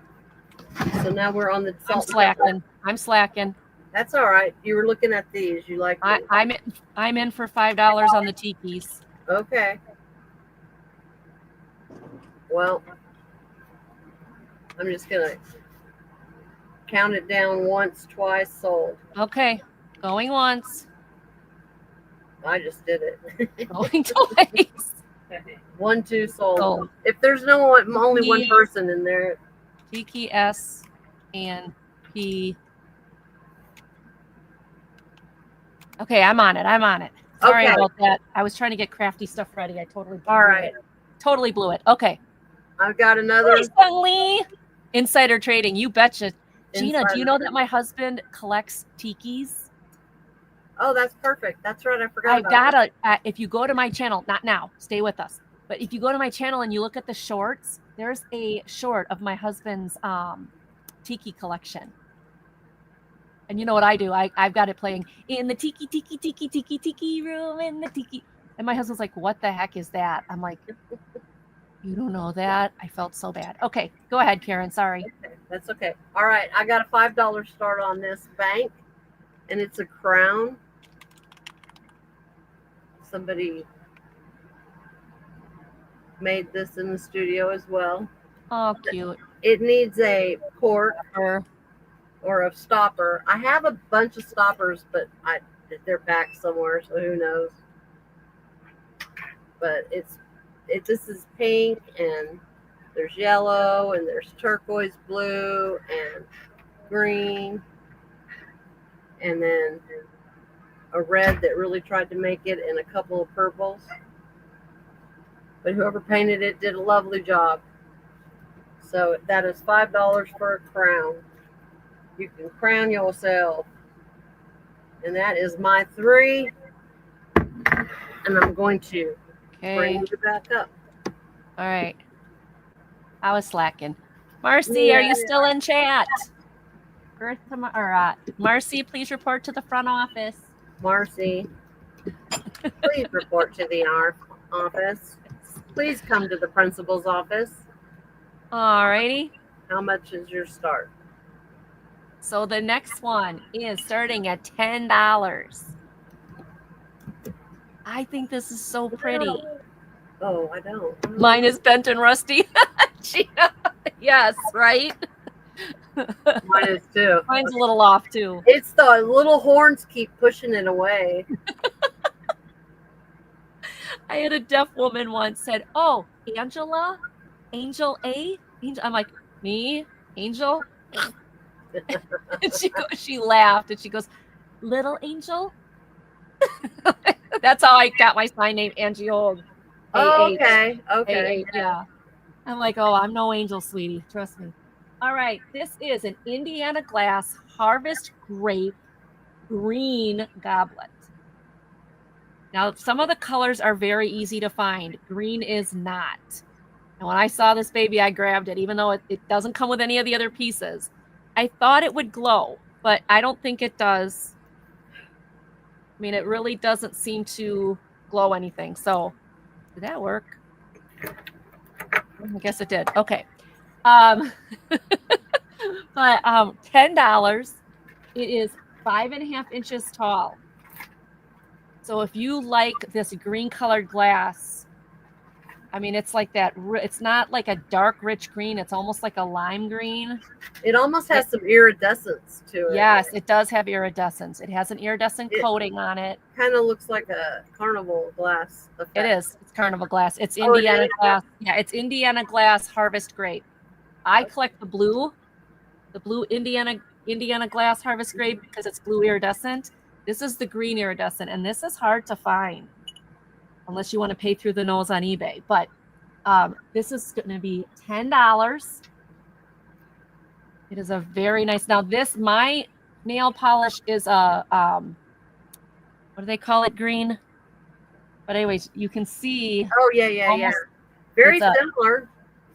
So now we're on the salt. I'm slacking. That's all right. You were looking at these. You like these. I'm in for $5 on the tikis. Okay. Well, I'm just gonna count it down once, twice, sold. Okay, going once. I just did it. Going twice. 1, 2, sold. If there's only one person in there. Tiki S and P. Okay, I'm on it. Sorry about that. I was trying to get crafty stuff ready. I totally blew it. Okay. I've got another. Lee. Insider trading. You betcha. Gina, do you know that my husband collects tikis? Oh, that's perfect. That's right. I forgot if you go to my channel, not now, stay with us. But if you go to my channel and you look at the shorts, there's a short of my husband's tiki collection. And you know what I do? I've got it playing in the tiki room in the tiki. And my husband's like, what the heck is that? I'm like, you don't know that? I felt so bad. Okay, go ahead, Karen. Sorry. Okay, that's okay. All right, I got a $5 start on this bank, and it's a crown. Somebody made this in the studio as well. Oh, cute. It needs a cork or a stopper. I have a bunch of stoppers, but they're back somewhere, so who knows. But this is pink, and there's yellow, and there's turquoise blue, and green, and then a red that really tried to make it, and a couple of purples. But whoever painted it did a lovely job. So that is $5 for a crown. You can crown yourself. And that is my 3. And I'm going to bring you back up. All right. I was slacking. Marcy, are you still in chat? Marcy, please report to the front office. Marcy, please report to the office. Please come to the principal's office. All righty. How much is your start? So the next one is starting at $10. I think this is so pretty. Oh, I don't. Mine is bent and rusty. Yes, right? Mine is too. Mine's a little off too. It's the little horns keep pushing it away. I had a deaf woman once said, "Oh, Angela, Angel A." I'm like, "Me, Angel?" And she laughed and she goes, "Little Angel." That's how I got my sign name, Angie Old. Oh, okay. Yeah. I'm like, oh, I'm no angel, sweetie. Trust me. All right. This is an Indiana Glass Harvest Grape green goblet. Now, some of the colors are very easy to find. Green is not. And when I saw this baby, I grabbed it, even though it doesn't come with any of the other pieces. I thought it would glow, but I don't think it does. I mean, it really doesn't seem to glow anything. So, did that work? I guess it did. Okay. But $10. It is 5.5 inches tall. So if you like this green colored glass, I mean, it's like that. It's not like a dark, rich green. It's almost like a lime green. It almost has some iridescence to it. Yes, it does have iridescence. It has an iridescent coating on it. Kind of looks like a carnival glass effect. It is. It's carnival glass. It's Indiana glass. Yeah, it's Indiana Glass Harvest Grape. I collect the blue Indiana Indiana glass harvest grade because it's blue iridescent. This is the green iridescent, and this is hard to find unless you want to pay through the nose on eBay. But this is going to be $10. It is a very nice. Now my nail polish is a what do they call it? Green. But anyways, you can see. Oh yeah. Very similar.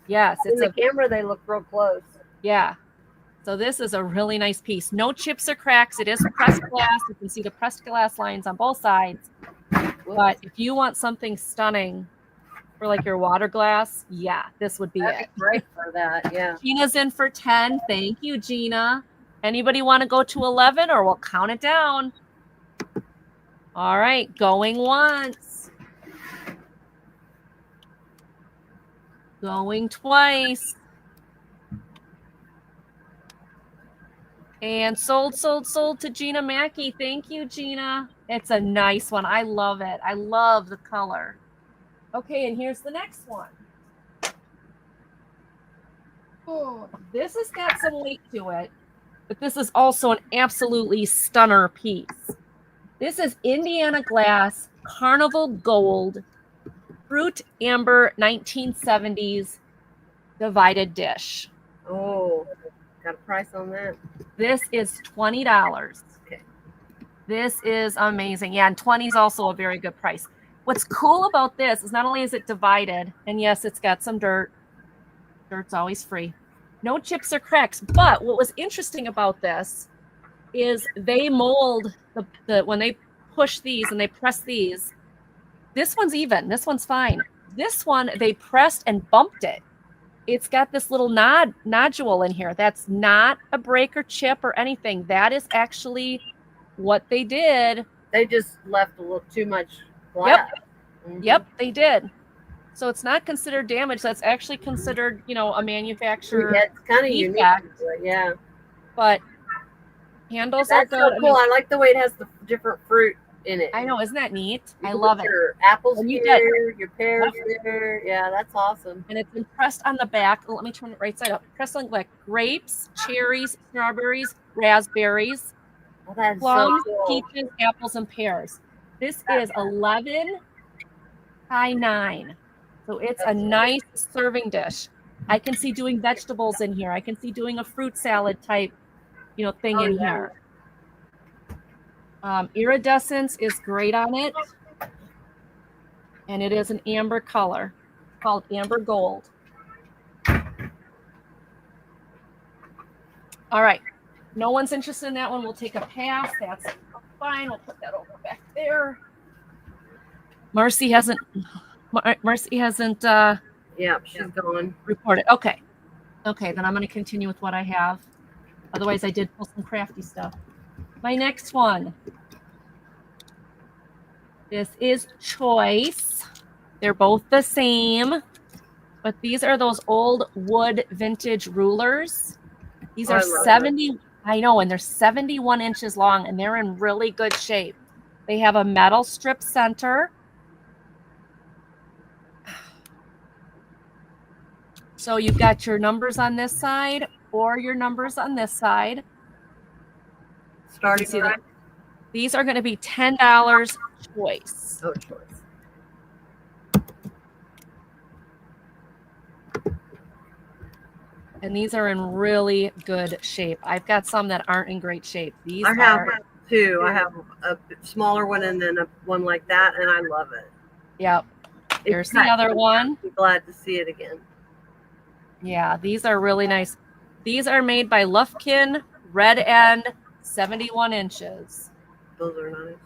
Yes, in the camera they look real close. Yeah. So this is a really nice piece. No chips or cracks. It is pressed glass. You can see the pressed glass lines on both sides. But if you want something stunning for like your water glass, yeah, this would be it. Great for that, yeah. Gina's in for 10. Thank you, Gina. Anybody want to go to 11 or we'll count it down? All right, going once. Going twice. And sold to Gina Mackey. Thank you, Gina. It's a nice one. I love it. I love the color. Okay, and here's the next one. Oh, this has got some weight to it, but this is also an absolutely stunner piece. This is Indiana Glass Carnival Gold Fruit Amber 1970s divided dish. Oh, got a price on that? This is $20. Okay. This is amazing. Yeah, and 20 is also a very good price. What's cool about this is not only is it divided, and yes, it's got some dirt. Dirt's always free. No chips or cracks. But what was interesting about this is they mold the when they push these and they press these. This one's even. This one's fine. This one, they pressed and bumped it. It's got this little nodule in here. That's not a break or chip or anything. That is actually what they did. They just left a little too much glass. Yep. Mm-hmm. Yep, they did. So it's not considered damage. That's actually considered, a manufacturer. Yeah, it's kind of unique. Yeah. But handles are good. So cool. I like the way it has the different fruit in it. I know, isn't that neat? I love it. Your apples here, your pears here. Yeah, that's awesome. And it's impressed on the back. Let me turn it right side up. Pressed on like grapes, cherries, strawberries, raspberries, plums, so cool. peaches, apples, and pears. This is 11 by 9. So it's a nice serving dish. I can see doing vegetables in here. I can see doing a fruit salad type, thing in here. Iridescence is great on it. And it is an amber color called amber gold. All right. No one's interested in that one. We'll take a pass. That's fine. We'll put that over back there. Marcy hasn't yeah, she's gone. Reported. Okay, then I'm going to continue with what I have. Otherwise, I did pull some crafty stuff. My next one. This is Choice. They're both the same, but these are those old wood vintage rulers. These are 70. Them. I know, and they're 71 inches long, and they're in really good shape. They have a metal strip center. So you've got your numbers on this side or your numbers on this side. Starting right. These are going to be $10 choice. Oh, choice. And these are in really good shape. I've got some that aren't in great shape. I have two. I have a smaller one and then one like that, and I love it. Yep. Here's the other one. I'm glad to see it again. Yeah, these are really nice. These are made by Lufkin, red end, 71 inches. Those are nice.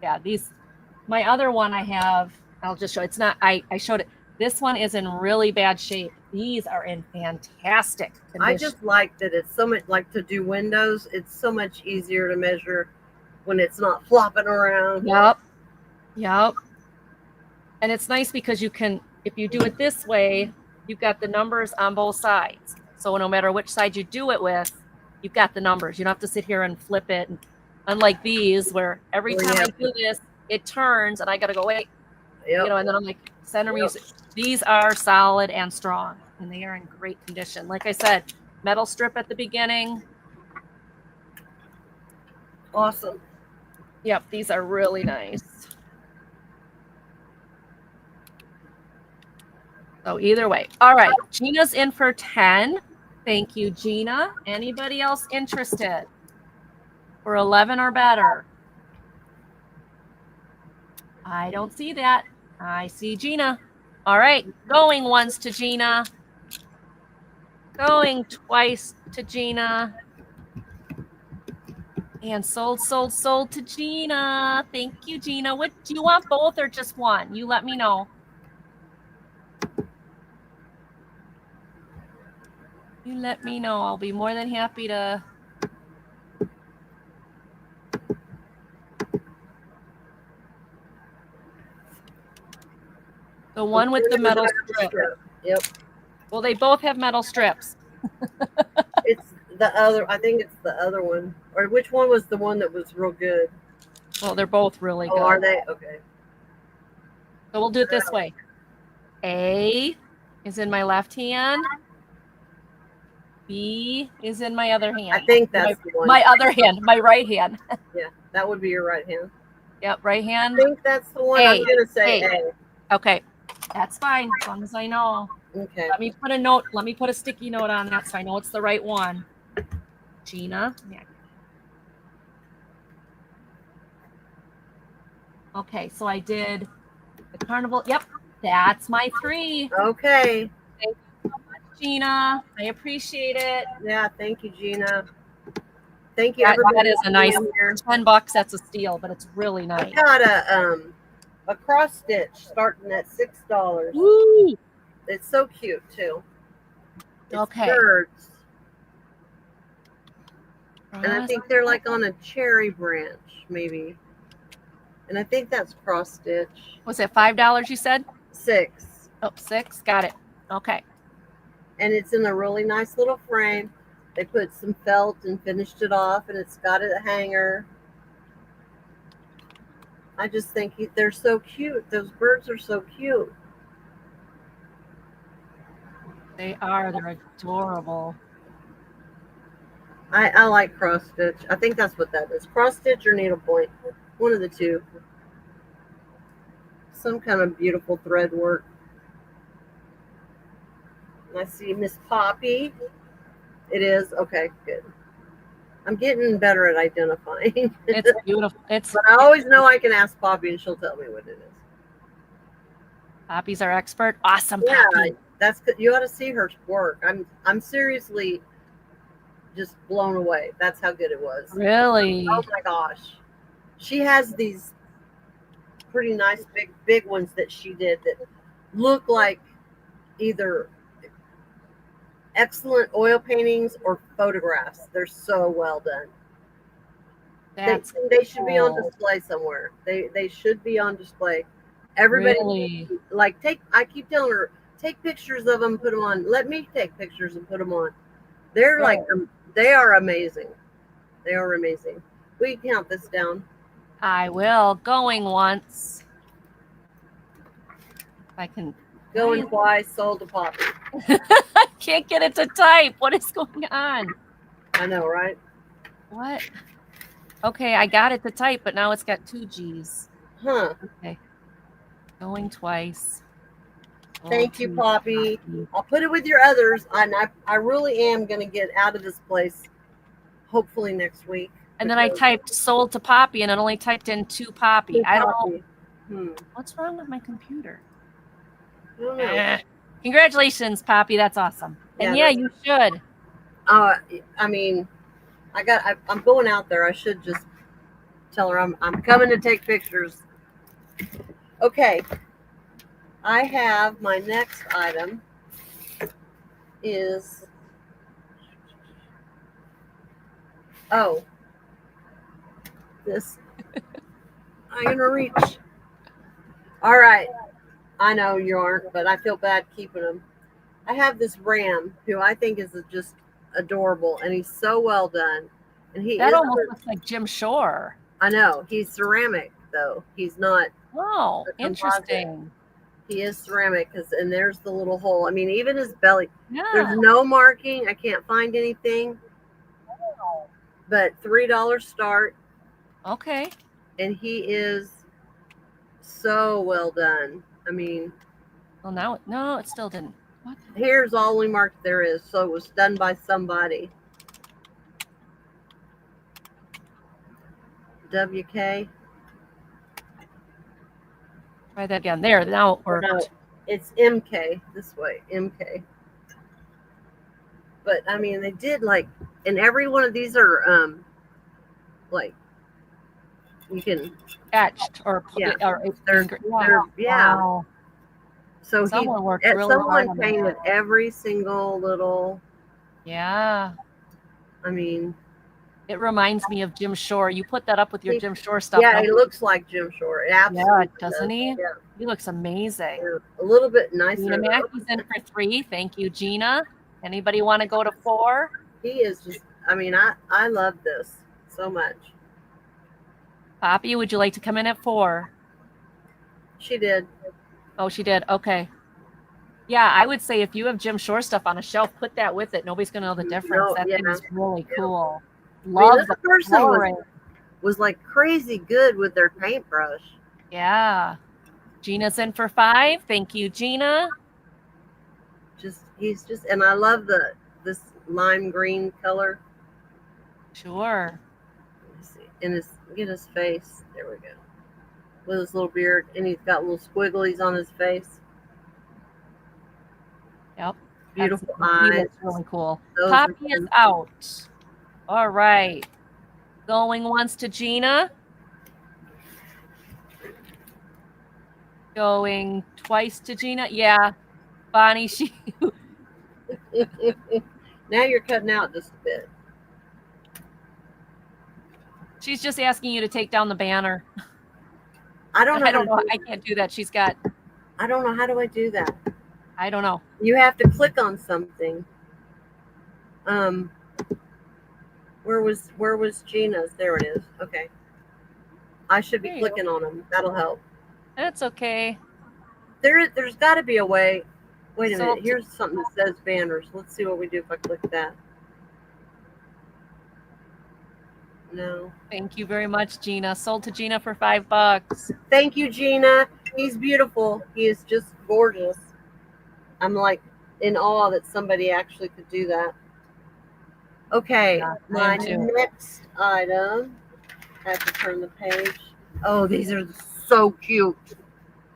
Yeah, my other one I have, I'll just show. It's not, I showed it. This one is in really bad shape. These are in fantastic condition. I just like that it's so much, like to do windows, it's so much easier to measure when it's not flopping around. Yep. And it's nice because you can, if you do it this way, you've got the numbers on both sides. So no matter which side you do it with, you've got the numbers. You don't have to sit here and flip it. And unlike these, where every time I do this, it turns and I got to go, wait, and then I'm like, center music. These are solid and strong, and they are in great condition. Like I said, metal strip at the beginning. Awesome. Yep, these are really nice. So either way. All right, Gina's in for 10. Thank you, Gina. Anybody else interested? For 11 or better? I don't see that. I see Gina. All right, going once to Gina. Going twice to Gina. And sold to Gina. Thank you, Gina. What do you want, both or just one? You let me know. You let me know. I'll be more than happy to. The one with the metal strip. Yep. Well, they both have metal strips. It's the other. I think it's the other one. Or which one was the one that was real good? Well, they're both really good. Are they? Okay. So we'll do it this way. A is in my left hand. B is in my other hand. I think that's the one. My other hand, my right hand. Yeah, that would be your right hand. Yep, right hand. I think that's the one. I'm going to say A. Okay, that's fine, as long as I know. Okay. Let me put a note. Let me put a sticky note on that so I know it's the right one. Gina. Yeah. Okay, so I did the carnival. Yep, that's my 3. Okay. Thank you so much, Gina. I appreciate it. Yeah, thank you, Gina. Thank you. That is a nice $10. That's a steal, but it's really nice. I got a cross stitch starting at $6. Woo! It's so cute too. It's okay. birds. And I think they're like on a cherry branch, maybe. And I think that's cross stitch. Was it $5 you said? 6. Oh, 6. Got it. Okay. And it's in a really nice little frame. They put some felt and finished it off, and it's got a hanger. I just think they're so cute. Those birds are so cute. They are. They're adorable. I like cross stitch. I think that's what that is. Cross stitch or needlepoint. One of the two. Some kind of beautiful thread work. And I see Miss Poppy. It is. Okay, good. I'm getting better at identifying. It's beautiful. But I always know I can ask Poppy and she'll tell me what it is. Poppy's our expert. Awesome, yeah, Poppy. That's good. You ought to see her work. I'm seriously just blown away. That's how good it was. Really? Oh my gosh. She has these pretty nice big ones that she did that look like either excellent oil paintings or photographs. They're so well done. They should be on display somewhere. They should be on display. Everybody really? Like I keep telling her, take pictures of them, put them on. Let me take pictures and put them on. They're like, they are amazing. They are amazing. Will you count this down? I will. Going once. I can. Going twice, sold to Poppy. I can't get it to type. What is going on? I know, right? What? Okay, I got it to type, but now it's got 2 G's. Huh. Okay. Going twice. Thank you, Poppy. I'll put it with your others. I really am going to get out of this place hopefully next week. And then I typed sold to Poppy, and it only typed in 2 Poppy. I don't know. What's wrong with my computer? I don't know. Congratulations, Poppy. That's awesome. And yeah, you should. I mean, I'm going out there. I should just tell her I'm coming to take pictures. Okay. I have my next item is this. I'm gonna reach. All right. I know you aren't, but I feel bad keeping them. I have this ram who I think is just adorable, and he's so well done. And that almost looks like Jim Shore. I know. He's ceramic though. He's not. Oh, interesting. He is ceramic, and there's the little hole. I mean, even his belly. Yeah. There's no marking. I can't find anything. But $3 start. Okay. And he is so well done. I mean, well, now no, it still didn't. What? Here's all only mark there is. So it was done by somebody. WK. Try that again. There, now it worked. No, it's MK this way. MK. But I mean, they did like, and every one of these are like you can etched or they're yeah. Wow. So someone worked really hard someone on painted that. every single little. Yeah. I mean, it reminds me of Jim Shore. You put that up with your Jim Shore stuff. Yeah, he looks like Jim Shore. It absolutely doesn't he? Yeah. He looks amazing. Yeah, a little bit nicer. Gina Mackey's in for 3. Thank you, Gina. Anybody want to go to 4? He is just, I mean, I love this so much. Poppy, would you like to come in at 4? She did. Oh, she did. Okay. Yeah, I would say if you have Jim Shore stuff on a shelf, put that with it. Nobody's going to know the difference. That thing is really cool. Love the person was like crazy good with their paintbrush. Yeah. Gina's in for 5. Thank you, Gina. He's just, and I love this lime green color. Sure. Let me see. And get his face. There we go. With his little beard, and he's got little squigglies on his face. Yep. Beautiful eyes. That's really cool. Poppy is out. All right. Going once to Gina. Going twice to Gina. Yeah. Bonnie, she. Now you're cutting out just a bit. She's just asking you to take down the banner. I don't know. I can't do that. She's got. I don't know. How do I do that? I don't know. You have to click on something. Where was Gina's? There it is. Okay. I should be clicking on them. That'll help. That's okay. There's got to be a way. Wait a minute. Here's something that says banners. Let's see what we do if I click that. No. Thank you very much, Gina. Sold to Gina for $5. Thank you, Gina. He's beautiful. He is just gorgeous. I'm like in awe that somebody actually could do that. Okay, my next item. I have to turn the page. Oh, these are so cute.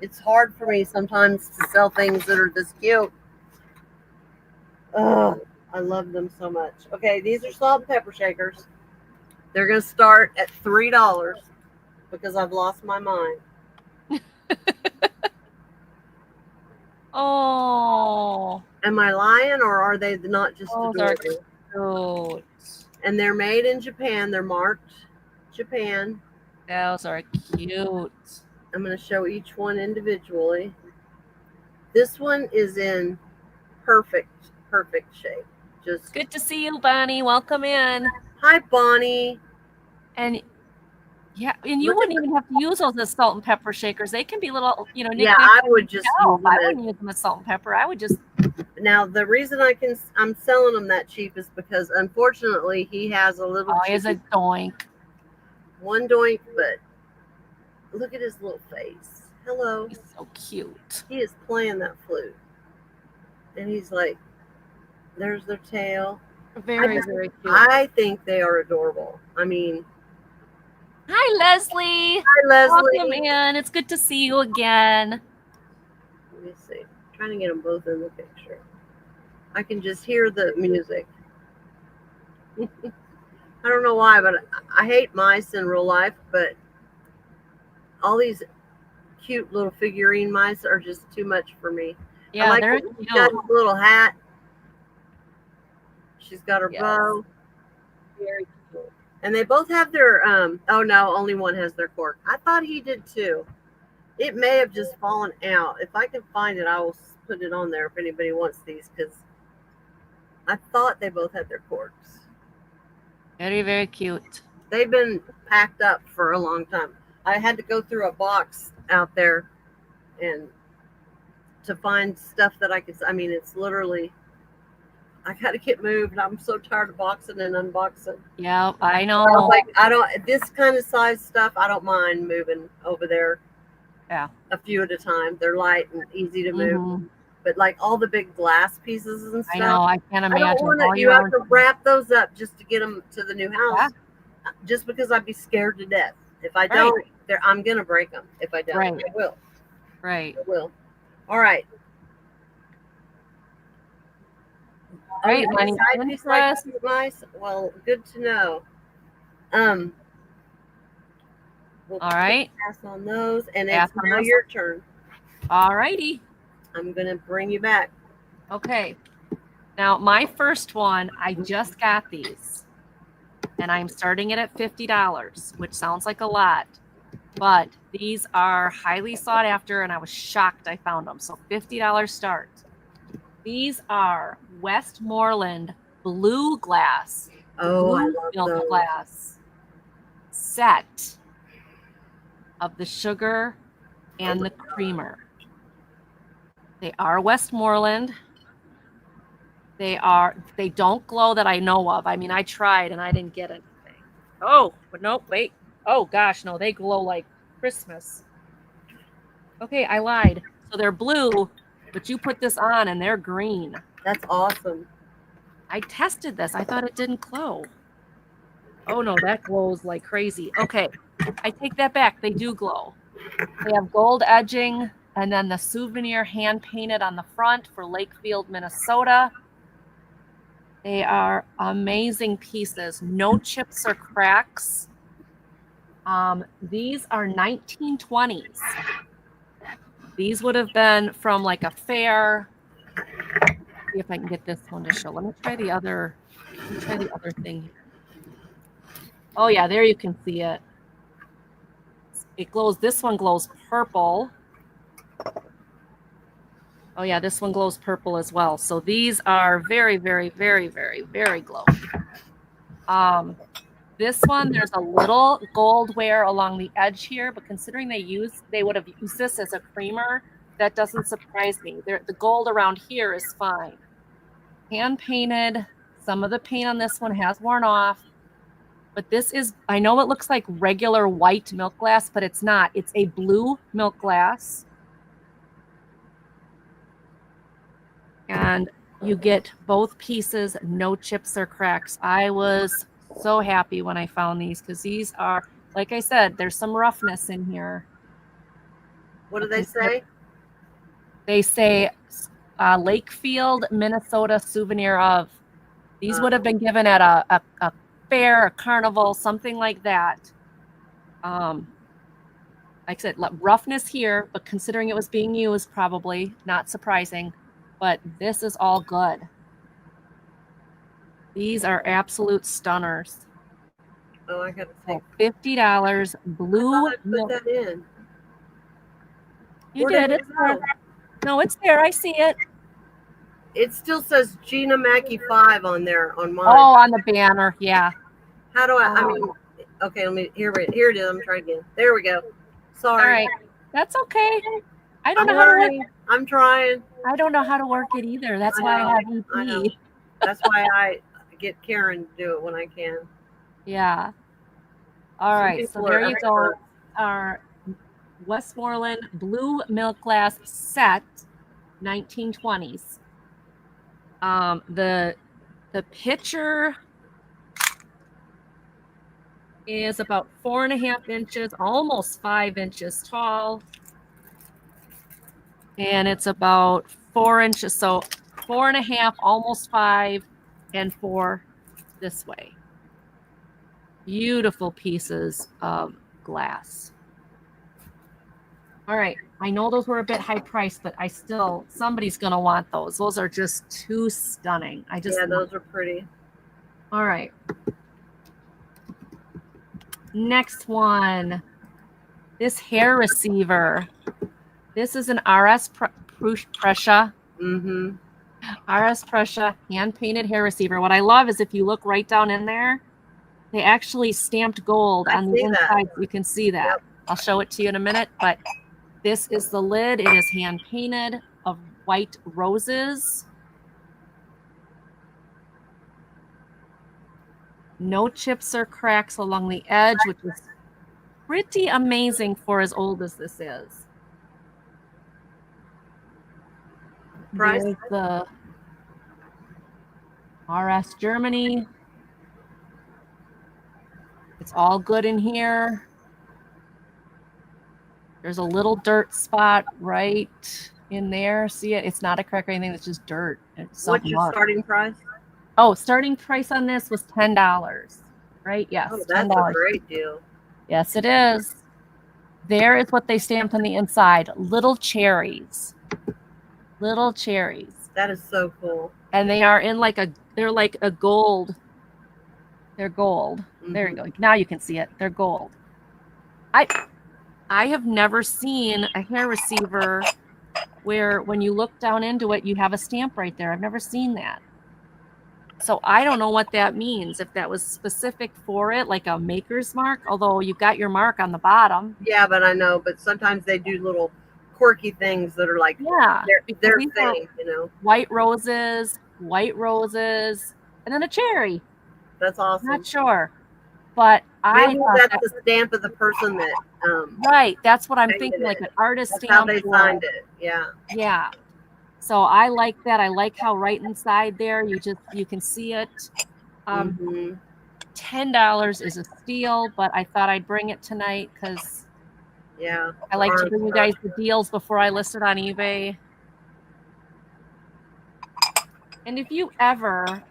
It's hard for me sometimes to sell things that are this cute. Oh, I love them so much. Okay, these are salt and pepper shakers. They're going to start at $3 because I've lost my mind. Oh. Am I lying, or are they not just adorable? And they're made in Japan. They're marked Japan. Those are cute. I'm going to show each one individually. This one is in perfect shape. Just good to see you, Bonnie. Welcome in. Hi, Bonnie. And yeah, and you wouldn't even have to use those as salt and pepper shakers. They can be little, Yeah, I would just. I wouldn't use them as salt and pepper. I would just. Now the reason I'm selling them that cheap is because unfortunately he has a little. Oh, he's a doink. One doink, but look at his little face. Hello. He's so cute. He is playing that flute, and he's like, "There's their tail." Very, very cute. I think they are adorable. I mean. Hi, Leslie. Hi, Leslie. Welcome in. It's good to see you again. Let me see. I'm trying to get them both in the picture. I can just hear the music. I don't know why, but I hate mice in real life, but all these cute little figurine mice are just too much for me. Yeah, like they're cute. She's got a little hat. She's got her bow. Very cute. And they both have their, oh no, only one has their cork. I thought he did too. It may have just fallen out. If I can find it, I will put it on there if anybody wants these, because I thought they both had their corks. Very, very cute. They've been packed up for a long time. I had to go through a box out there and to find stuff that I could, I mean, it's literally, I gotta get moved. I'm so tired of boxing and unboxing. Yeah, I I know. was like, I don't, this kind of size stuff, I don't mind moving over there Yeah. a few at a time. They're light and easy to move. Mhm. But like all the big glass pieces and I know. stuff, I can't I don't imagine. want All to, you your have to wrap those up just to get them to the new Yeah. house. Just because I'd be scared to death. If I Right. don't, I'm going to break them. If I don't, Right. I will. Right. I will. All right. Right. Oh, Money side piece like this is nice. Well, good to know. We'll All right. pass on those, and Pass it's on now those. your turn. All righty. I'm gonna bring you back. Okay. Now, my first one, I just got these, and I'm starting it at $50, which sounds like a lot, but these are highly sought after, and I was shocked I found them. So $50 start. These are Westmoreland blue glass. Oh, I Blue love milk those. glass set of the sugar and the creamer. They are Westmoreland. They don't glow that I know of. I mean, I tried and I didn't get anything. Oh, but no, wait. Oh gosh, no, they glow like Christmas. Okay, I lied. So they're blue, but you put this on and they're green. That's awesome. I tested this. I thought it didn't glow. Oh no, that glows like crazy. Okay, I take that back. They do glow. They have gold edging and then the souvenir hand painted on the front for Lakefield, Minnesota. They are amazing pieces. No chips or cracks. These are 1920s. These would have been from like a fair. See if I can get this one to show. Let me try the other thing here. Oh yeah, there you can see it. It glows. This one glows purple. Oh yeah, this one glows purple as well. So these are very, very, very, very, very glowy. This one, there's a little gold wear along the edge here, but considering they would have used this as a creamer, that doesn't surprise me. The gold around here is fine. Hand painted. Some of the paint on this one has worn off, but this is, I know it looks like regular white milk glass, but it's not. It's a blue milk glass. And you get both pieces, no chips or cracks. I was so happy when I found these because these are, like I said, there's some roughness in here. What do they say? They say Lakefield, Minnesota souvenir of. These would have been given at a fair, a carnival, something like that. Like I said, roughness here, but considering it was being used, probably not surprising. But this is all good. These are absolute stunners. Oh, I gotta think. $50 blue. I put that in. You did it. No, it's there. I see it. It still says Gina Mackey 5 on there on mine. Oh, on the banner. Yeah. How do I mean, okay, let me, here it is. I'm trying again. There we go. Sorry. All right. That's okay. I don't know how to work. I'm trying. I don't know how to work it either. That's why I have EP. That's why I get Karen to do it when I can. Yeah. All right. So there you go. Our Westmoreland blue milk glass set, 1920s. The pitcher is about 4.5 inches, almost 5 inches tall. And it's about 4 inches. So 4.5, almost 5, and 4 this way. Beautiful pieces of glass. All right. I know those were a bit high priced, but somebody's going to want those. Those are just too stunning. Yeah, those are pretty. All right. Next one. This hair receiver. This is an RS Prussia. Mm-hmm. RS Prussia hand-painted hair receiver. What I love is if you look right down in there, they actually stamped gold on the inside. You can see that. Yep. I'll show it to you in a minute, but this is the lid. It is hand-painted of white roses. No chips or cracks along the edge, which is pretty amazing for as old as this is. Price? There's the RS Germany. It's all good in here. There's a little dirt spot right in there. See it? It's not a crack or anything. It's just dirt. What's your starting price? Oh, starting price on this was $10. Right? Yes. Oh, that's $10. A great deal. Yes, it is. There is what they stamped on the inside. Little cherries. Little cherries. That is so cool. And they are in they're like a gold. They're gold. Mm-hmm. There you go. Now you can see it. They're gold. I have never seen a hair receiver where when you look down into it, you have a stamp right there. I've never seen that. So I don't know what that means, if that was specific for it, like a maker's mark, although you've got your mark on the bottom. Yeah, but I know, but sometimes they do little quirky things that are like, their thing, you know. White roses, and then a cherry. That's awesome. Not sure. But maybe that's the stamp of the person that right, that's what I'm thinking, like an artist stamp. How they signed it. Yeah. So I like that. I like how right inside there you can see it. $10 is a steal, but I thought I'd bring it tonight because I like to bring you guys the deals before I list it on eBay. And if you ever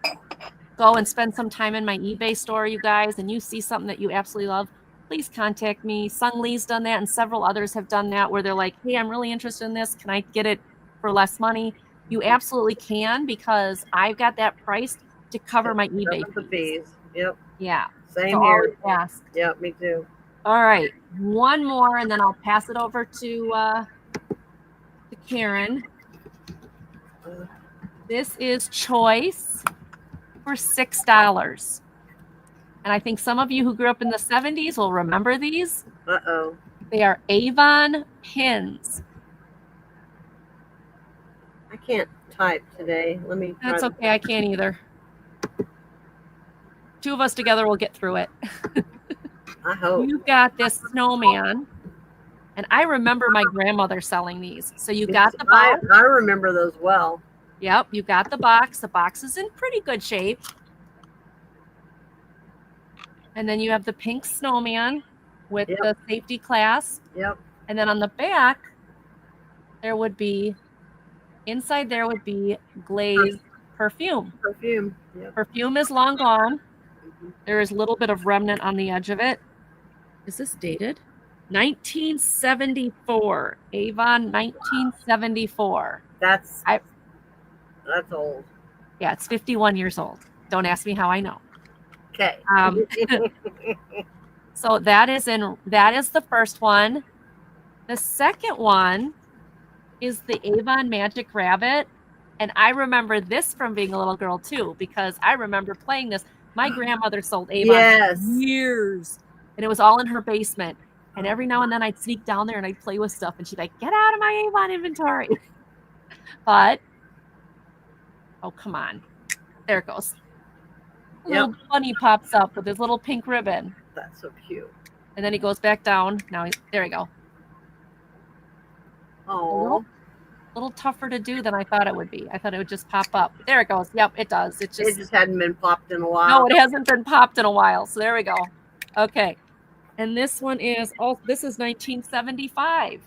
go and spend some time in my eBay store, you guys, and you see something that you absolutely love, please contact me. Sung Lee's done that, and several others have done that, where they're like, hey, I'm really interested in this. Can I get it for less money? You absolutely can, because I've got that priced to cover my eBay fees. Yep. Yeah. Same here. Yep, me too. All right. One more, and then I'll pass it over to Karen. This is Choice for $6. And I think some of you who grew up in the 70s will remember these. Uh-oh. They are Avon pins. I can't type today. Let me try. That's okay. I can't either. Two of us together will get through it. I hope. You've got this snowman. And I remember my grandmother selling these. So you got the box. I remember those well. Yep, you got the box. The box is in pretty good shape. And then you have the pink snowman with the safety clasp. Yep. And then on the back, there would be, inside there would be glazed perfume. Yep. Perfume is long gone. There is a little bit of remnant on the edge of it. Is this dated? 1974. Avon 1974. That's old. Yeah, it's 51 years old. Don't ask me how I know. Okay. So that is the first one. The second one is the Avon Magic Rabbit. And I remember this from being a little girl too, because I remember playing this. My grandmother sold Avon for years, and it was all in her basement. And every now and then I'd sneak down there and I'd play with stuff, and she'd like, get out of my Avon inventory. But oh, come on. There it goes. A little bunny pops up with his little pink ribbon. That's so cute. And then he goes back down. Now, there we go. Oh. A little tougher to do than I thought it would be. I thought it would just pop up. There it goes. Yep, it does. It just hadn't been popped in a while. No, it hasn't been popped in a while. So there we go. Okay. And this one is, this is 1975.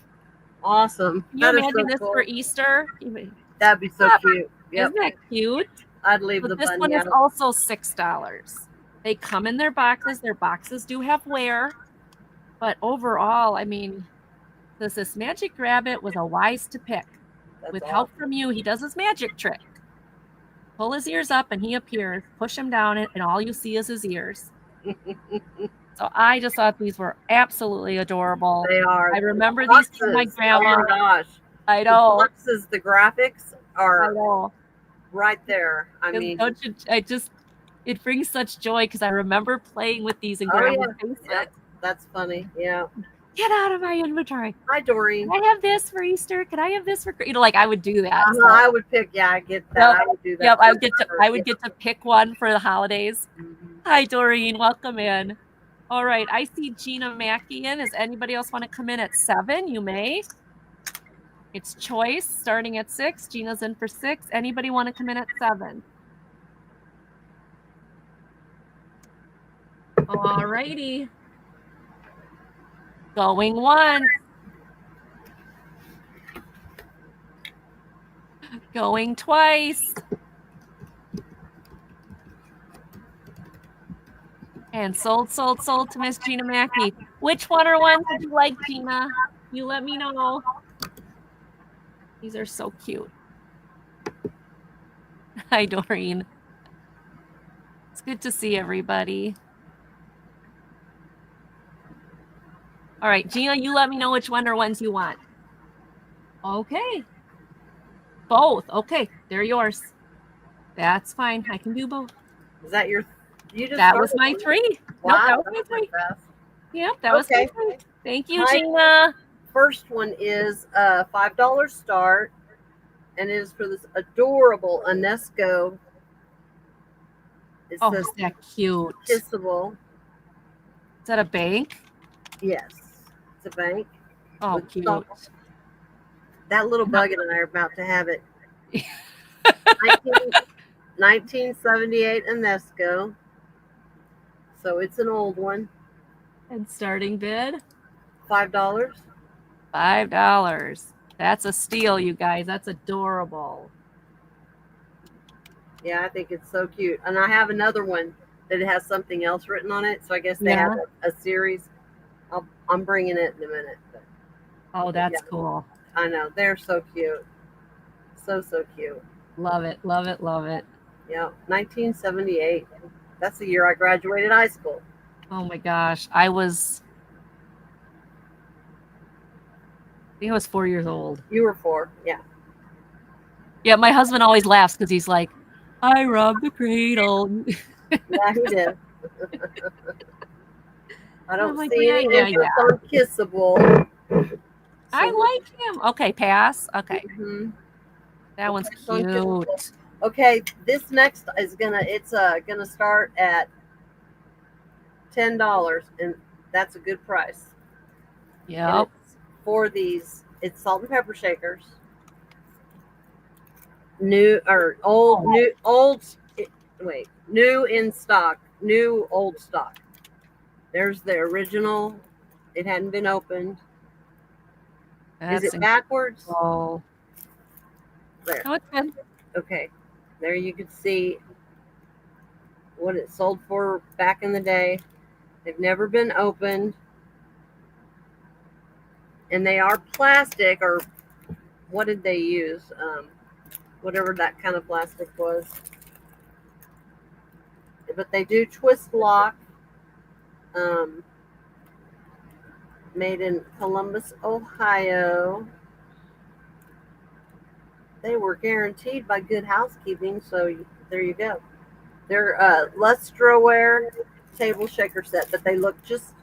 Awesome. Can you imagine this for Easter? That'd be so cute. Yep. Isn't that cute? I'd leave the bunny This one is also $6. They come in their boxes. Their boxes do have wear. But overall, I mean, this Magic Rabbit was a wise to pick. With help from you, he does his magic trick. Pull his ears up and he appears. Push him down and all you see is his ears. So I just thought these were absolutely adorable. They are. I remember these from my grandma. Oh my gosh. I know. The graphics are right there. I mean, it brings such joy because I remember playing with these in grandma's basement. That's funny. Yeah. Get out of my inventory. Hi, Doreen. Can I have this for Easter? Can I have this for, like I would do that. So. I would pick. Yeah, I get that. Yep. I would do that. Yep. I would get to pick one for the holidays. Mm-hmm. Hi, Doreen. Welcome in. All right. I see Gina Mackey in. Does anybody else want to come in at 7? You may. It's choice starting at 6. Gina's in for 6. Anybody want to come in at 7? All righty. Going once. Going twice. And sold to Miss Gina Mackey. Which one or ones would you like, Gina? You let me know. These are so cute. Hi, Doreen. It's good to see everybody. All right, Gina, you let me know which one or ones you want. Okay. Both. Okay, they're yours. That's fine. I can do both. Is that your? You just that was my 3. Wow, nope, that was my 3. Yep, that was my 3. Thank you, My Gina. First one is a $5 start, and it is for this adorable UNESCO. It Oh, says is that cute? kissable. Is that a bank? Yes, it's a bank. Oh, cute. That little bug and I are about to have it. 1978 UNESCO. So it's an old one. And starting bid? $5. $5. That's a steal, you guys. That's adorable. Yeah, I think it's so cute. And I have another one that has something else written on it. So I guess they have a series. I'm bringing it in a minute. But, oh, that's cool. I know. They're so cute. So cute. Love it. Love it. Love it. Yeah. 1978. That's the year I graduated high school. Oh my gosh. I think I was 4 years old. You were 4. Yeah. Yeah. My husband always laughs because he's like, I robbed the cradle. Yeah, he did. I don't like, see any interest on kissable. So I like him. Okay, pass. Okay. Mm-hmm. That one's cute. Okay, this next is gonna start at $10, and that's a good price. Yep. For these, it's salt and pepper shakers. New or old, new in stock, new old stock. There's the original. It hadn't been opened. Is it backwards? Oh. There. Oh, it's good. Okay. There you can see what it sold for back in the day. They've never been opened. And they are plastic, or what did they use? Whatever that kind of plastic was. But they do twist lock. Made in Columbus, Ohio. They were guaranteed by Good Housekeeping, so there you go. They're Lustroware table shaker set, but they look just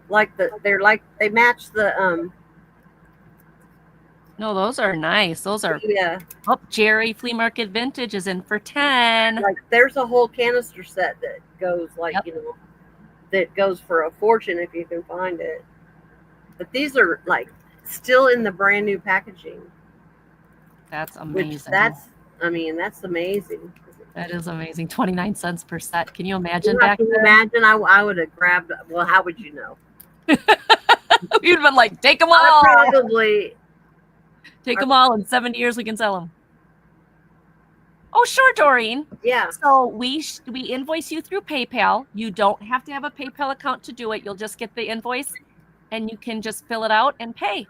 like they match the No, those are nice. Those are yeah. Oh, Jerry Flea Market Vintage is in for 10. Like there's a whole canister set that goes that goes for a fortune if you can find it. But these are like still in the brand new packaging. That's amazing. That's amazing. That is amazing. 29 cents per set. Can you imagine back then? Imagine I would have grabbed. Well, how would you know? You'd have been like, take them all. Probably. Take them all. In 70 years, we can sell them. Oh, sure, Doreen. Yeah. So we invoice you through PayPal. You don't have to have a PayPal account to do it. You'll just get the invoice, and you can just fill it out and pay.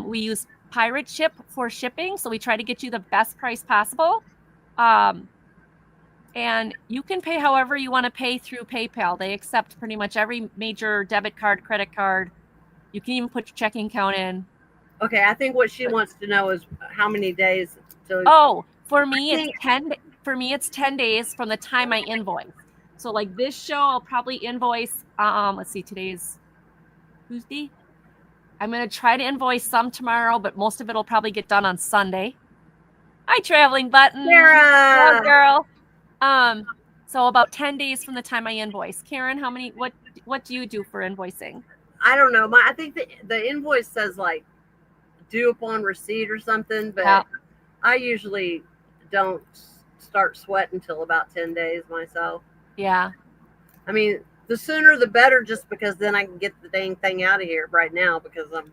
We use Pirate Ship for shipping, so we try to get you the best price possible. And you can pay however you want to pay through PayPal. They accept pretty much every major debit card, credit card. You can even put your checking account in. Okay, I think what she wants to know is how many days. For me, it's 10 days from the time I invoice. So like this show, I'll probably invoice. Let's see, today's Tuesday. I'm gonna try to invoice some tomorrow, but most of it will probably get done on Sunday. Hi, traveling button. Sarah. Hello, girl. So about 10 days from the time I invoice. Karen, what do you do for invoicing? I don't know. I think the invoice says like due upon receipt or something, but Yeah. I usually don't start sweating until about 10 days myself. Yeah. I mean, the sooner the better, just because then I can get the dang thing out of here right now, because I'm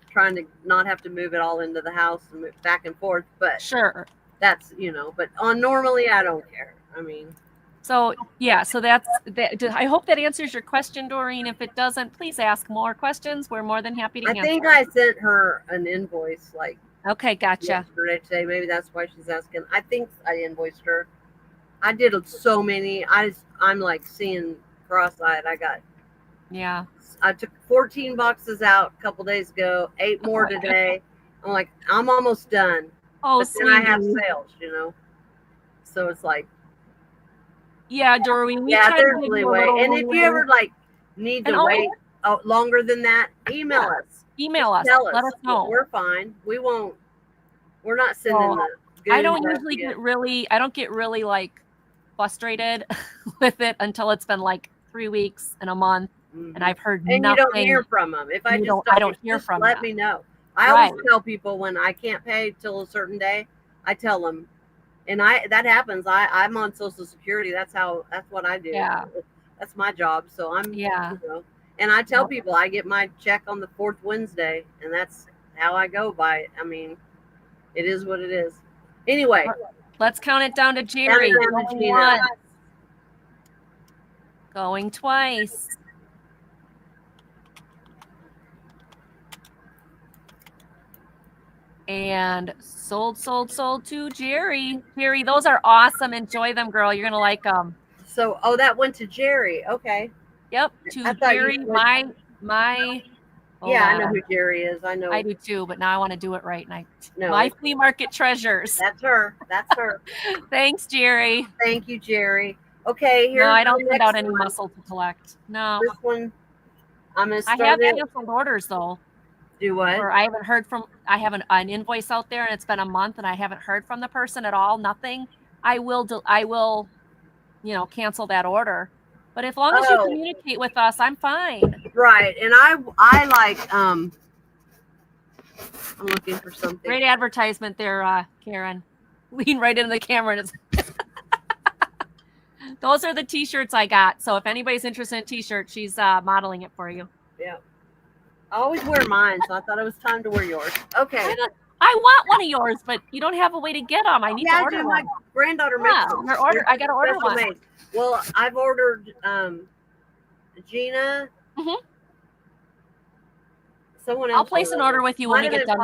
trying to not have to move it all into the house and move back and forth. But Sure. that's, but normally I don't care. I mean, so yeah, so that's that. I hope that answers your question, Doreen. If it doesn't, please ask more questions. We're more than happy to answer. I think I sent her an invoice like okay, gotcha. Yesterday, today. Maybe that's why she's asking. I think I invoiced her. I did so many. I'm like seeing cross-eyed. I took 14 boxes out a couple days ago, 8 more today. I'm like, I'm almost done. Oh, but then I have sales, so it's like, yeah, Doreen. There's leeway. And if you ever like need to wait longer than that, email us. Email us. Tell us. Let us know. We're fine. We won't. We're not sending the. I don't usually I don't get really like frustrated with it until it's been like 3 weeks and a month, and I've heard nothing. You don't hear from them. If I don't hear from them, let me know. I always tell people when I can't pay till a certain day, I tell them, and that happens. I'm on Social Security. That's what I do. Yeah, that's my job. So I'm and I tell people I get my check on the 4th Wednesday, and that's how I go by it. I mean, it is what it is. Anyway, let's count it down to Jerry. Going twice. And sold to Jerry. Jerry, those are awesome. Enjoy them, girl. You're gonna like them. So, that went to Jerry. Okay. Yep, to Jerry. My. Yeah, I know who Jerry is. I know. I do too, but now I want to do it right. And my flea market treasures. That's her. Thanks, Jerry. Thank you, Jerry. Okay, here. No, I don't send out any muscle to collect. No. This one, I'm gonna start. I have canceled orders though. Do what? Or I haven't heard from. I have an invoice out there, and it's been a month, and I haven't heard from the person at all. Nothing. I will, cancel that order. But as long as you communicate with us, I'm fine. Right, and I like I'm looking for something. Great advertisement there, Karen. Lean right into the camera. And those are the T-shirts I got. So if anybody's interested in T-shirts, she's modeling it for you. Yeah. I always wear mine, so I thought it was time to wear yours. Okay. I want one of yours, but you don't have a way to get them. I need to order one. My granddaughter makes them. I got to order one. Made. Well, I've ordered Gina. Mm-hmm. Someone else. I'll place an order with you when we get done.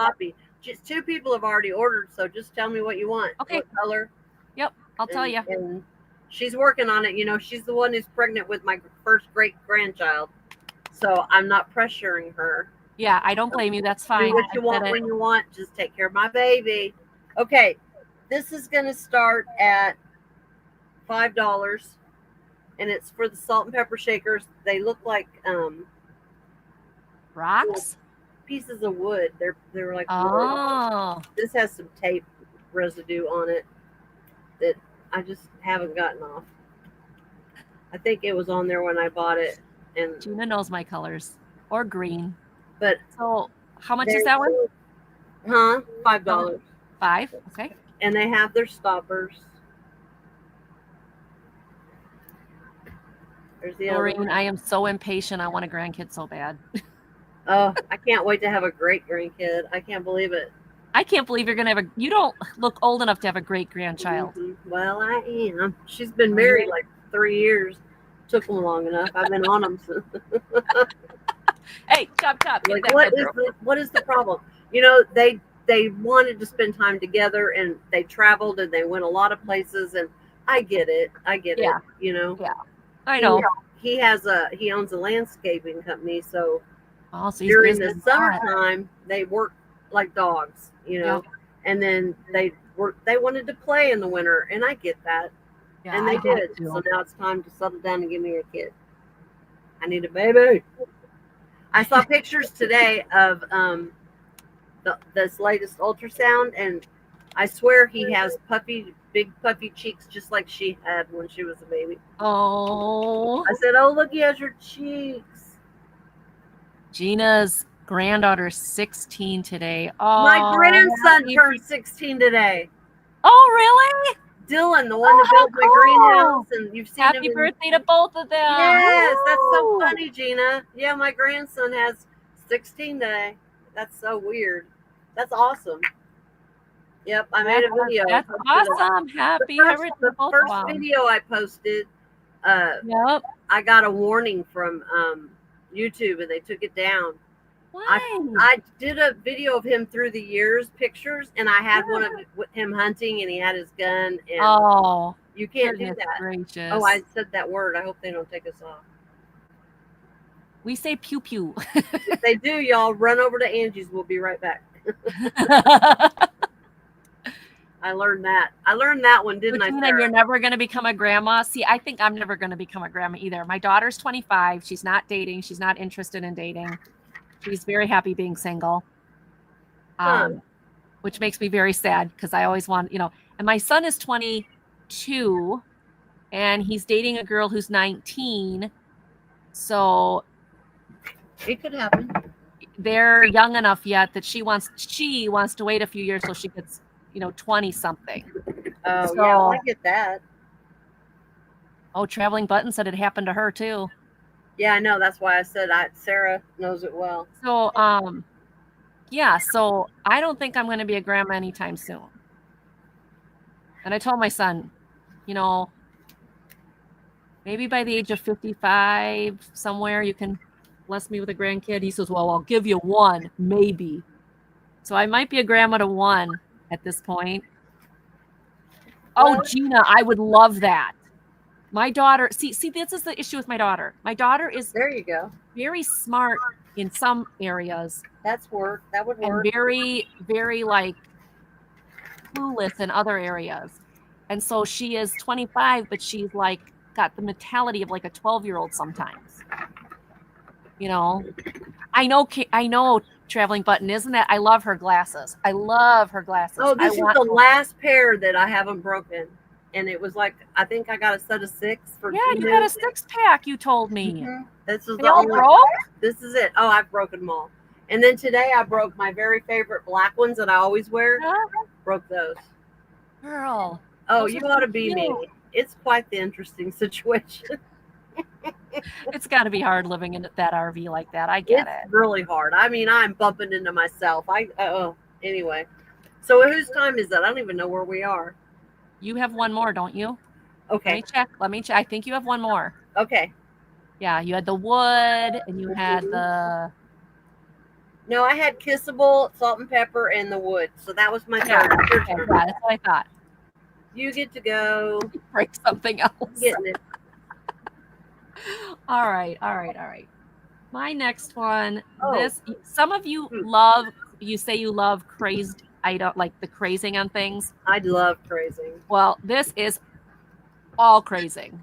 Just 2 people have already ordered, so just tell me what you want. Okay. What color? Yep, I'll tell you. And she's working on it. She's the one who's pregnant with my first great-grandchild. So I'm not pressuring her. Yeah, I don't blame you. That's fine. Do what you want when you want. Just take care of my baby. Okay, this is going to start at $5, and it's for the salt and pepper shakers. They look like rocks, pieces of wood. They're like wood. This has some tape residue on it that I just haven't gotten off. I think it was on there when I bought it. And Gina knows my colors, or green. But so, how much is that one? $5. $5. Okay. And they have their stoppers. There's the other one. I am so impatient. I want a grandkid so bad. Oh, I can't wait to have a great grandkid. I can't believe it. I can't believe you're gonna have you don't look old enough to have a great grandchild. Mm-hmm. Well, I am. She's been married like 3 years. Took them long enough. I've been on them since. Hey, chop. Like, what is the problem? They wanted to spend time together, and they traveled, and they went a lot of places, and I get it. Yeah. Yeah, I know. He owns a landscaping company, so during the summertime they work like dogs, and then they wanted to play in the winter, and I get that. Yeah, and they did. So now it's time to settle down and give me a kid. I need a baby. I saw pictures today of this latest ultrasound, and I swear he has puffy big puffy cheeks just like she had when she was a baby. Oh. I said, "Oh, look, he has your cheeks." Gina's granddaughter's 16 today. Oh, my grandson turned 16 today. Oh, really? Dylan, the one that built my greenhouse, and you've seen him. Happy birthday to both of them. Yes, that's so funny, Gina. Yeah, my grandson has 16 today. That's so weird. That's awesome. Yep, I made a video. That's awesome. Happy birthday. The first video I posted, yep. I got a warning from YouTube, and they took it down. Why? I did a video of him through the years, pictures, and I had one of him hunting, and he had his gun. And you can't do that. Gracious. Oh, I said that word. I hope they don't take us off. We say pew pew. If they do, y'all run over to Angie's. We'll be right back. I learned that. I learned that one, didn't I? Sarah? You're never going to become a grandma. See, I think I'm never going to become a grandma either. My daughter's 25. She's not dating. She's not interested in dating. She's very happy being single, which makes me very sad because I always want, and my son is 22 and he's dating a girl who's 19. So it could happen. They're young enough yet that she wants to wait a few years till she gets, 20 something. Oh, so, yeah, I get that. Oh, Traveling Button said it happened to her too. Yeah, I know. That's why I said Sarah knows it well. So, so I don't think I'm going to be a grandma anytime soon. And I told my son, maybe by the age of 55, somewhere you can bless me with a grandkid. He says, well, I'll give you one, maybe. So I might be a grandma to one at this point. Oh, Gina, I would love that. My daughter, see, this is the issue with my daughter. My daughter is there you go. Very smart in some areas. That would work. And very, very clueless in other areas. And so she is 25, but she's got the mentality of a 12-year-old sometimes. I know Traveling Button, isn't that? I love her glasses. Oh, this is the last pair that I haven't broken. And it was I think I got a set of 6 for you got a 6-pack, you told me. Mm-hmm. This is the only broke? This is it. Oh, I've broken them all. And then today I broke my very favorite black ones that I always wear. Yeah. Broke those. Girl. Oh, you ought to be me. It's quite the interesting situation. It's got to be hard living in that RV like that. I get it. It's really hard. I mean, I'm bumping into myself. Anyway. So whose time is that? I don't even know where we are. You have one more, don't you? Okay. Let me check. I think you have one more. Okay. Yeah, you had the wood and you had the... No, I had kissable, salt and pepper, and the wood. So that was my third. Okay, yeah, that's what I thought. You get to go. Break something else. Getting it. All right. My next one, some of you love, you say you love crazed, I don't like the crazing on things. I love crazing. Well, this is all crazing.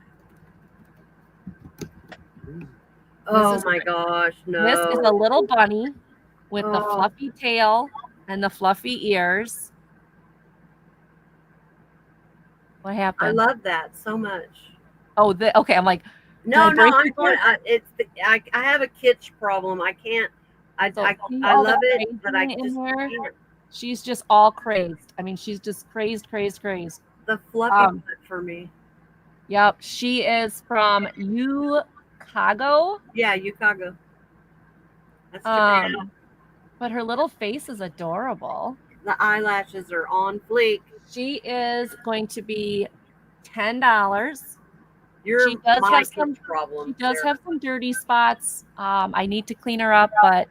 Oh my gosh, no. This is a little bunny with the fluffy tail and the fluffy ears. What happened? I love that so much. Oh, okay. I'm like, no, I'm going. I have a kitsch problem. I can't. I love it, but I just can't. She's just all crazed. I mean, she's just crazed. The fluffy butt for me. Yep, she is from Chicago. Yeah, Chicago. That's Japan. But her little face is adorable. The eyelashes are on fleek. She is going to be $10. She does have some problems. She does have some dirty spots. I need to clean her up, but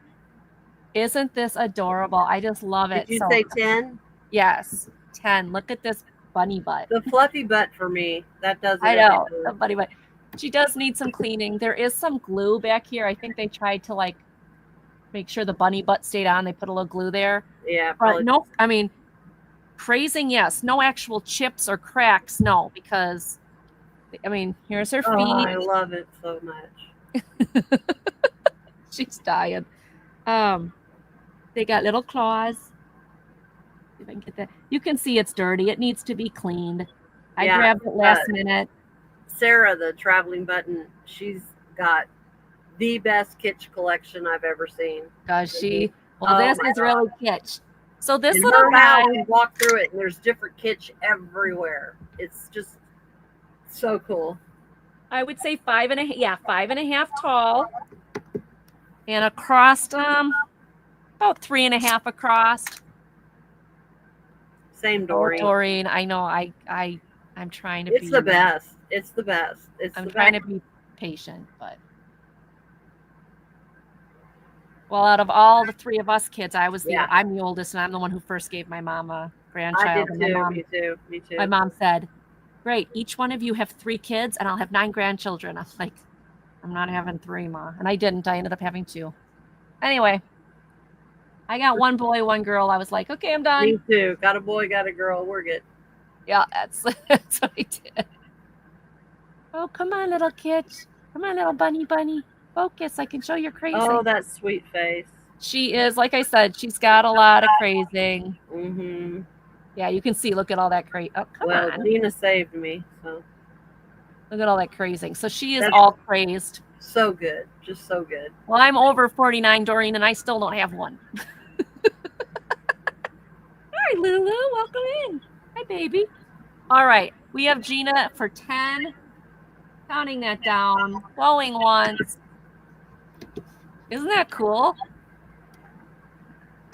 isn't this adorable? I just love it. Did you say 10? Yes, 10. Look at this bunny butt. The fluffy butt for me. That does it. I know, the bunny butt. She does need some cleaning. There is some glue back here. I think they tried to make sure the bunny butt stayed on. They put a little glue there. Yeah, probably. But no, I mean, crazing, yes. No actual chips or cracks, no, because I mean, here's her feet. Oh, I love it so much. She's dying. They got little claws. if I can get that. You can see it's dirty. It needs to be cleaned. I Yeah, grabbed it last minute. Sarah, the traveling button, she's got the best kitsch collection I've ever seen. Does she? Well, this is really kitsch. So this in little her guy, house, you walk through it, and there's different kitsch everywhere. It's just so cool. I would say 5.5. Yeah, 5.5 tall, and across about 3.5 across. Same Doreen. Doreen, I know. I'm trying to. It's the best. It's the best. I'm trying to be patient, but. Well, out of all the three of us kids, I'm the oldest, and I'm the one who first gave my mom a grandchild. I did too. Me too. My mom said, "Great, each one of you have 3 kids, and I'll have 9 grandchildren." I'm like, "I'm not having 3, Ma," and I didn't. I ended up having 2. Anyway, I got 1 boy, 1 girl. I was like, "Okay, I'm done." Me too. Got a boy, got a girl. We're good. Yeah, that's what I did. Oh, come on, little kid. Come on, little bunny. Focus. I can show you're crazy. Oh, that sweet face. She is, like I said, she's got a lot of crazing. Mm-hmm. Yeah, you can see. Look at all that crazy. Oh, come on. Well, Nina saved me. So look at all that crazing. So she is all crazed. So good. Just so good. Well, I'm over 49, Doreen, and I still don't have one. Hi, Lulu. Welcome in. Hi, baby. All right. We have Gina for 10. Counting that down. Going once. Isn't that cool?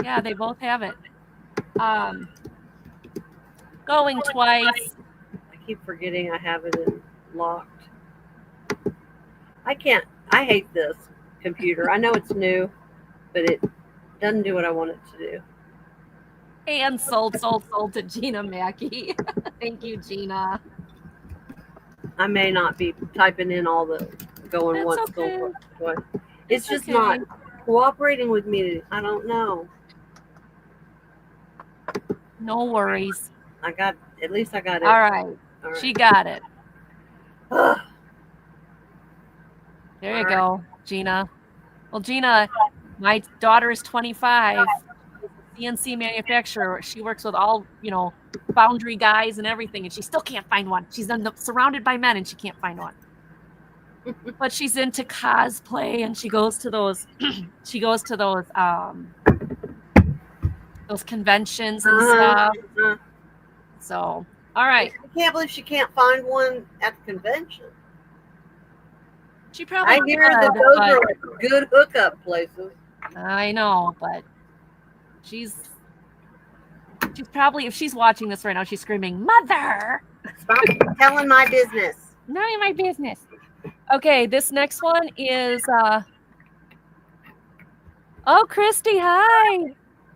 Yeah, they both have it. Going twice. I keep forgetting I have it locked. I hate this computer. I know it's new, but it doesn't do what I want it to do. And sold to Gina Mackey. Thank you, Gina. I may not be typing in all the going once, going twice. It's just not cooperating with me. I don't know. No worries. At least I got it. All right. She got it. There you go, Gina. Well, Gina, my daughter is 25. CNC manufacturer. She works with all, foundry guys and everything, and she still can't find one. She's surrounded by men, and she can't find one. But she's into cosplay, and she goes to those. Those conventions and stuff. So, all right. I can't believe she can't find one at the convention. She probably. I hear that those are like good hookup places. I know, but she's probably, if she's watching this right now, she's screaming, "Mother! Stop telling my business." None of my business. Okay, this next one is oh, Christy, hi.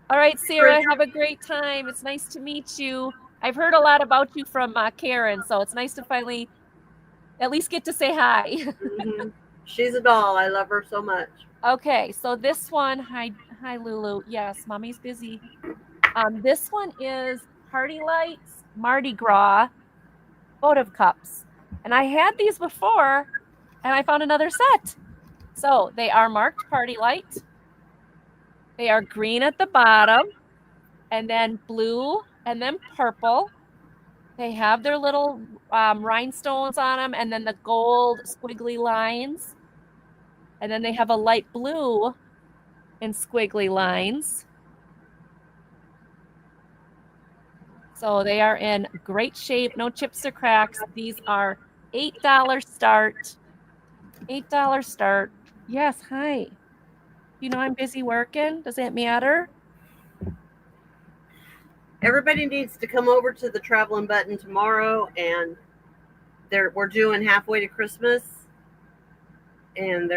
All right, Sarah, have a great time. It's nice to meet you. I've heard a lot about you from Karen, so it's nice to finally at least get to say hi. Mm-hmm. She's a doll. I love her so much. Okay, so this one, hi Lulu. Yes, mommy's busy. This one is Party Lights Mardi Gras votive cups. And I had these before, and I found another set. So they are marked Party Light. They are green at the bottom, and then blue, and then purple. They have their little rhinestones on them, and then the gold squiggly lines. And then they have a light blue and squiggly lines. So they are in great shape, no chips or cracks. These are $8 start. $8 start. Yes, hi. I'm busy working. Does that matter? Everybody needs to come over to the Traveling Button tomorrow, and we're doing halfway to Christmas. And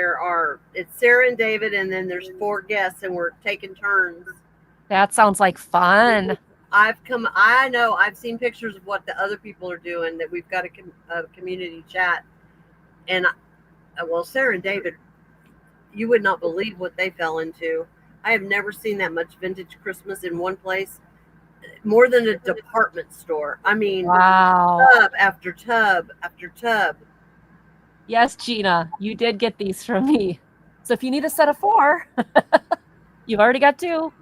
it's Sarah and David, and then there's 4 guests, and we're taking turns. That sounds like fun. I know I've seen pictures of what the other people are doing, that we've got a community chat. And Sarah and David, you would not believe what they fell into. I have never seen that much vintage Christmas in one place, more than a department store. I mean, wow. Tub after tub after tub. Yes, Gina, you did get these from me. So if you need a set of 4, you've already got 2.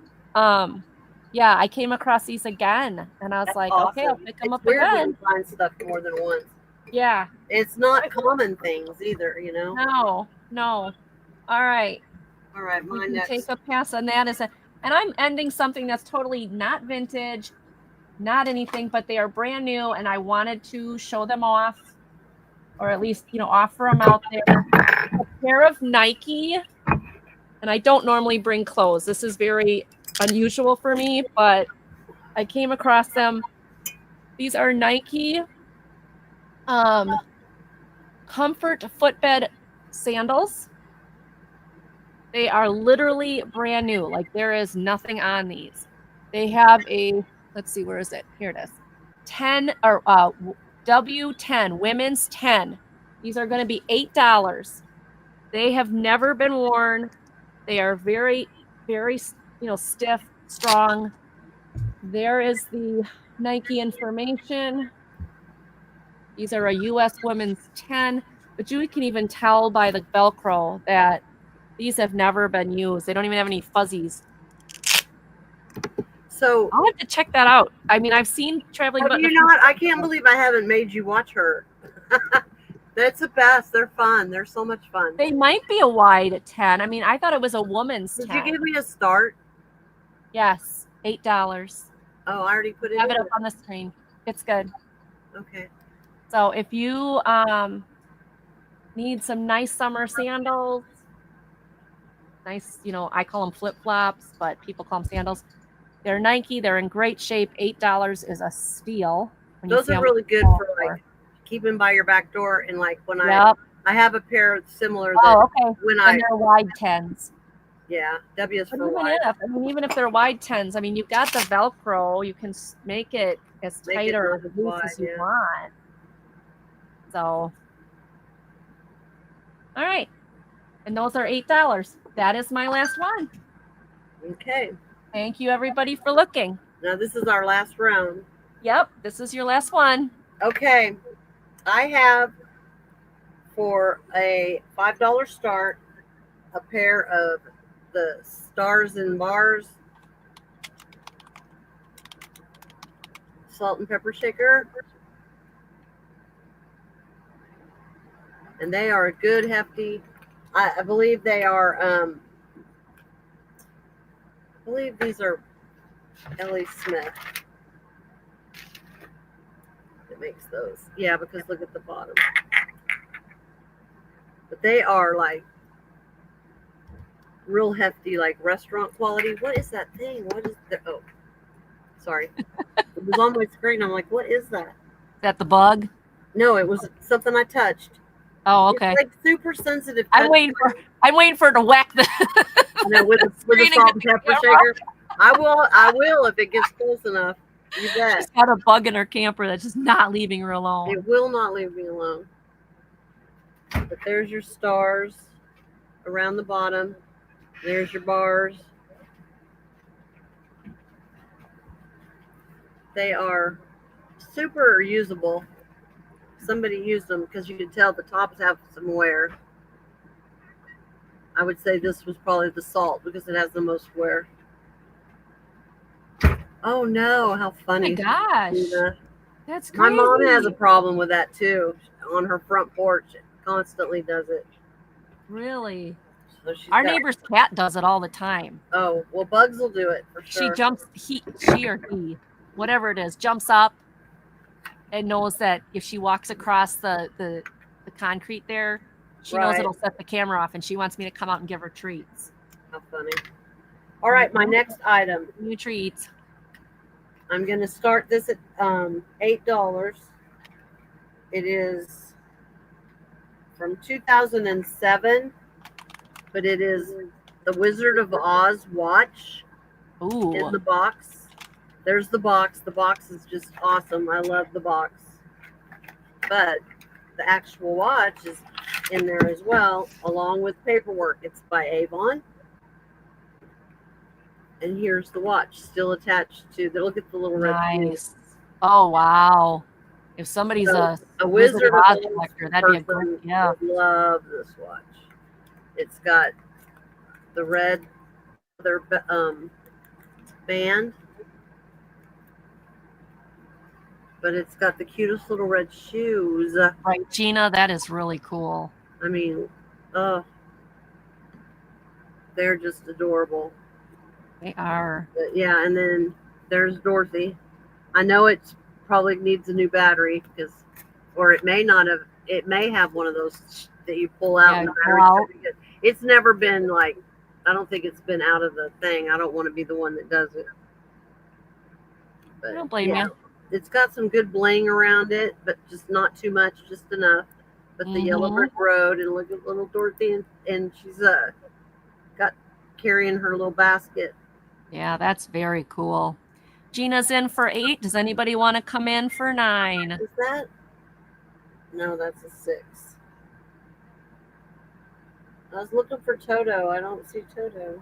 Yeah, I came across these again, and I was That's like, awesome. okay, I'll pick them It's up weird when again. you find stuff more than once. Yeah. It's not common things either, you know. No. All right. All right, We my can next. take a pass on that. And I'm ending something that's totally not vintage, not anything, but they are brand new, and I wanted to show them off, or at least, offer them out there. A pair of Nike, and I don't normally bring clothes. This is very unusual for me, but I came across them. These are Nike comfort footbed sandals. They are literally brand new. Like, there is nothing on these. They have let's see, where is it? Here it is. 10 or W10, women's 10. These are going to be $8. They have never been worn. They are very, very, stiff, strong. There is the Nike information. These are a US women's 10, but you can even tell by the Velcro that these have never been used. They don't even have any fuzzies. So I'll have to check that out. I mean, I've seen Traveling have Button. you not? I can't believe I haven't made you watch her. That's the best. They're fun. They're so much fun. They might be a wide 10. I mean, I thought it was a woman's 10. Did you give me a start? Yes, $8. Oh, I already put it Have in. it up on the screen. It's good. Okay. So if you need some nice summer sandals, nice, I call them flip-flops, but people call them sandals. They're Nike. They're in great shape. $8 is a steal. Those are really good for like keeping by your back door, and like when I have a pair similar. When they're wide 10s. Yeah, W is for even wide. even if they're wide 10s, I mean, you've got the Velcro. You can make it as tight or as loose as you want. So, all right. And those are $8. That is my last one. Okay. Thank you, everybody, for looking. Now, this is our last round. Yep, this is your last one. Okay. I have, for a $5 start, a pair of the Stars and Bars salt and pepper shaker. And they are a good, hefty. I believe they are, I believe these are L.E. Smith that makes those. Yeah, because look at the bottom. But they are like real hefty, like restaurant quality. What is that thing? What is the, oh, sorry. It was on my screen. I'm like, what is that? Is that the bug? No, it was something I touched. Oh, okay. It's like super sensitive. I'm waiting for it to whack the with the salt and pepper shaker. I will if it gets close enough. You bet. She's got a bug in her camper that's just not leaving her alone. It will not leave me alone. But there's your stars around the bottom. There's your bars. They are super usable. Somebody used them because you can tell the tops have some wear. I would say this was probably the salt because it has the most wear. Oh no, how funny. Oh my gosh. That's crazy. My mom has a problem with that too. On her front porch, it constantly does it. Really? So our neighbor's cat does it all the time. Oh, well, Bugs will do it for sure. She or he, whatever it is, jumps up and knows that if she walks across the concrete there, she knows it'll set the camera off, and she wants me to come out and give her treats. How funny. All right, my next item. New treats. I'm going to start this at $8. It is from 2007, but it is the Wizard of Oz watch. Ooh. In the box. There's the box. The box is just awesome. I love the box. But the actual watch is in there as well, along with paperwork. It's by Avon. And here's the watch still attached to the, look at the little red nice. Oh, wow. If somebody's a Wizard of Oz collector, that'd be a great, yeah. Would love this watch. It's got the red leather band but it's got the cutest little red shoes. Right, Gina, that is really cool. I mean, they're just adorable. They are. But yeah, and then there's Dorothy. I know it probably needs a new battery or it may not have. It may have one of those that you pull out. Yeah, and the pull battery's out. gonna be good. It's never been like. I don't think it's been out of the thing. I don't want to be the one that does it. But I don't blame you. It's got some good bling around it, but just not too much, just enough. But the yellow brick road, and look at little Dorothy, and she's got carrying her little basket. Yeah, that's very cool. Gina's in for 8. Does anybody want to come in for 9? Is that? No, that's a 6. I was looking for Toto. I don't see Toto.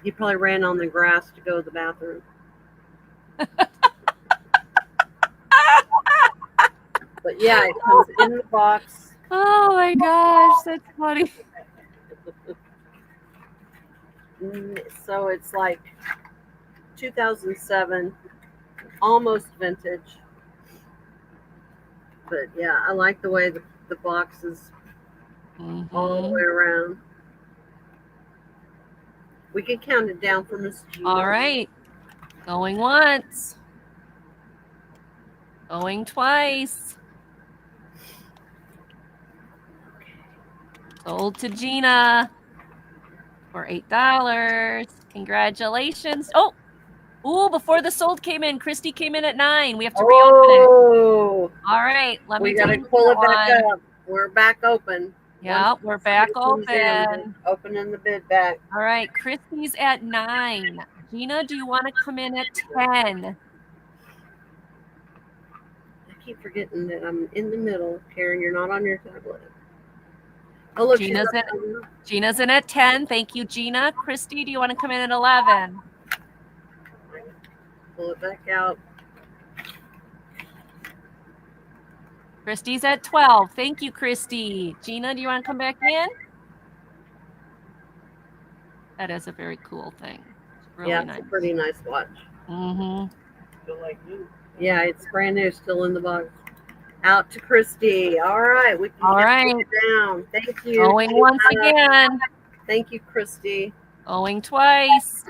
He probably ran on the grass to go to the bathroom. But yeah, it comes in the box. Oh my gosh, that's funny. So it's like 2007, almost vintage. But yeah, I like the way the box is all the way around. We can count it down for Miss G. All right. Going once. Going twice. Sold to Gina for $8. Congratulations. Oh, before the sold came in, Christy came in at 9. We have to reopen it. All right. We got to pull it back up. We're back open. Yeah, we're back open. Opening the bid back. All right. Christy's at 9. Gina, do you want to come in at 10? I keep forgetting that I'm in the middle. Karen, you're not on your tablet. Oh, look, Gina's in at 10. Thank you, Gina. Christy, do you want to come in at 11? Pull it back out. Christy's at 12. Thank you, Christy. Gina, do you want to come back in? That is a very cool thing. Really yeah, nice. It's a pretty nice watch. Mm-hmm. Still like new. Yeah, it's brand new, still in the box. Out to Christy. All right, we can get it down. Thank you. Going once again. Thank you, Christy. Going twice.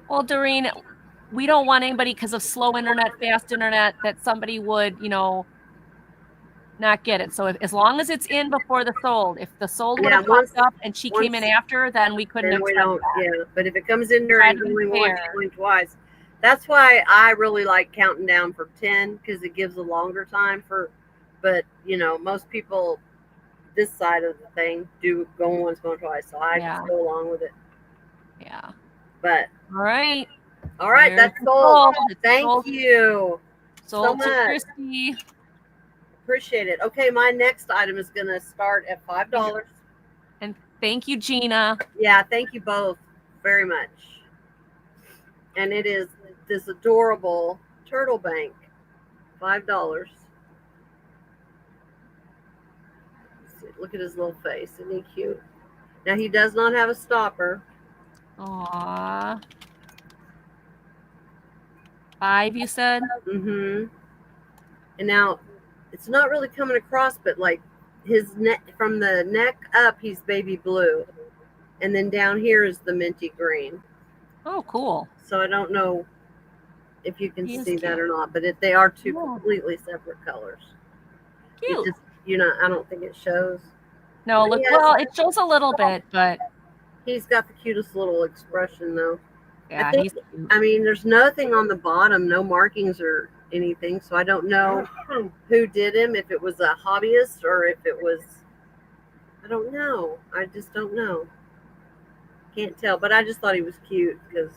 Well, Doreen, we don't want anybody, because of slow internet, fast internet, that somebody would, not get it. So as long as it's in before the sold, if the sold would have popped up and she came in after, then we couldn't have done that. Yeah, but if it comes in during going once, going twice, that's why I really like counting down from 10, because it gives a longer time but most people this side of the thing do going once, going twice, so I just go along with it. Yeah. But all right, that's sold. Thank you so much. Christy. Appreciate it. Okay, my next item is going to start at $5. And thank you, Gina. Yeah, thank you both very much. And it is this adorable turtle bank, $5. Look at his little face. Isn't he cute? Now, he does not have a stopper. Aww. 5, you said? Mm-hmm. And now, it's not really coming across, but like his neck, from the neck up, he's baby blue. And then down here is the minty green. Oh, cool. So I don't know if you can see that or not, but they are two completely separate colors. Cute. I don't think it shows. No, look, well, it shows a little bit, but he's got the cutest little expression, though. Yeah, I mean, there's nothing on the bottom, no markings or anything, so I don't know who did him, if it was a hobbyist or if it was, I don't know. I just don't know. Can't tell, but I just thought he was cute because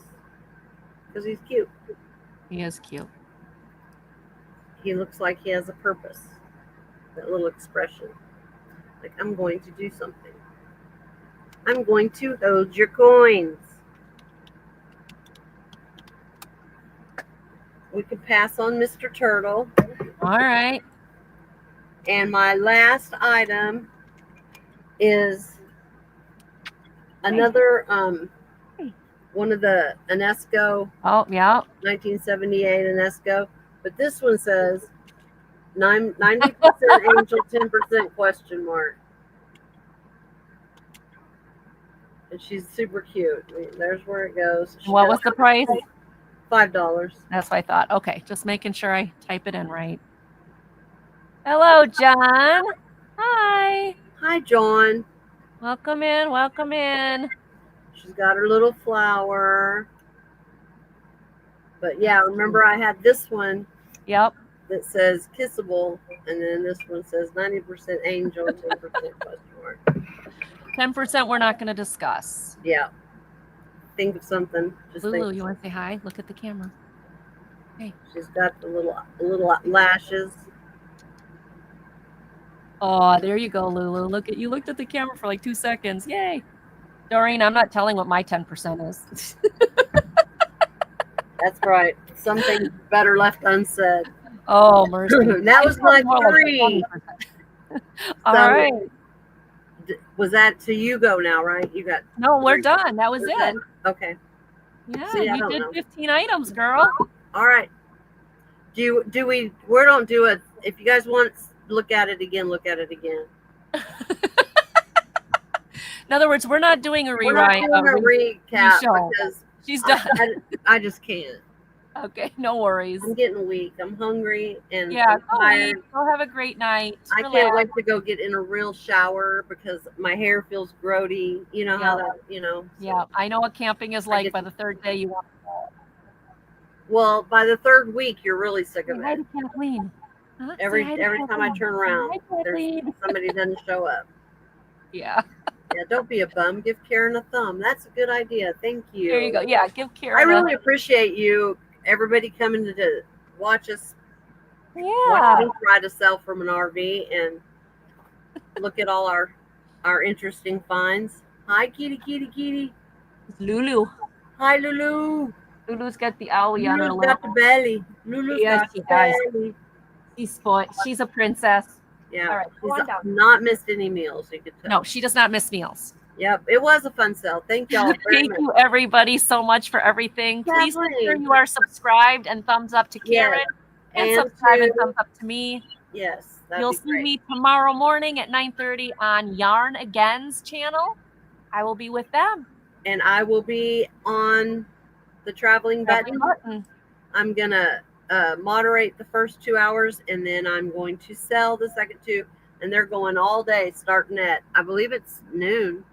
he's cute. He is cute. He looks like he has a purpose. That little expression. Like, I'm going to do something. I'm going to hold your coins. We could pass on Mr. Turtle. All right. And my last item is another one of the Enesco, Oh, yeah. 1978 Enesco. But this one says 90% angel, 10% question mark. And she's super cute. There's where it goes. What was the price? $5. That's what I thought. Okay, just making sure I type it in right. Hello, John. Hi. Hi, John. Welcome in. Welcome in. She's got her little flower. But yeah, remember I had this one. Yep. That says kissable, and then this one says 90% angel, 10% question mark. 10% we're not going to discuss. Yeah. Think of something. Just Lulu, you want to say hi? Look at the camera. Hey. She's got the little lashes. Oh, there you go, Lulu. Look at you. Looked at the camera for like 2 seconds. Yay. Doreen, I'm not telling what my 10% is. That's right. Something better left unsaid. Oh, mercy. That was my 3. All right. Was that to you go now, right? You got. No, we're done. That was it. Okay. Yeah, see, you did 15 items, girl. All right. We don't do it. If you guys want to look at it again, look at it again. In other words, we're not doing a rewrite. We're not doing a recap because she's done. I just can't. Okay, no worries. I'm getting weak. I'm hungry and yeah, I'm tired. Go have a great night. I can't wait to go get in a real shower because my hair feels grody. You know how that, So. Yeah, I know what camping is like. By the 3rd day, you want. Well, by the 3rd week, you're really sick of it. Hi to Kathleen. Every time I turn around, somebody doesn't show up. Yeah. Yeah, don't be a bum. Give Karen a thumb. That's a good idea. Thank you. There you go. Yeah, give Karen. I really appreciate you, everybody coming to watch us. Yeah. Watch us try to sell from an RV and look at all our interesting finds. Hi, kitty. It's Lulu. Hi, Lulu. Lulu's got the owie on her lip. Lulu's got the belly. Lulu's got the belly. She's spoiled. She's a princess. Yeah, all right, she's not missed any meals. You could tell. No, she does not miss meals. Yep, it was a fun sale. Thank y'all. Thank you, everybody, so much for everything. Please make sure you are subscribed and thumbs up to Karen, and subscribe and thumbs up to me. Yes, you'll see me tomorrow morning at 9:30 on Yarn Again's channel. I will be with them, and I will be on the Traveling Button. I'm gonna moderate the first 2 hours, and then I'm going to sell the second 2, and they're going all day starting at, I believe it's noon.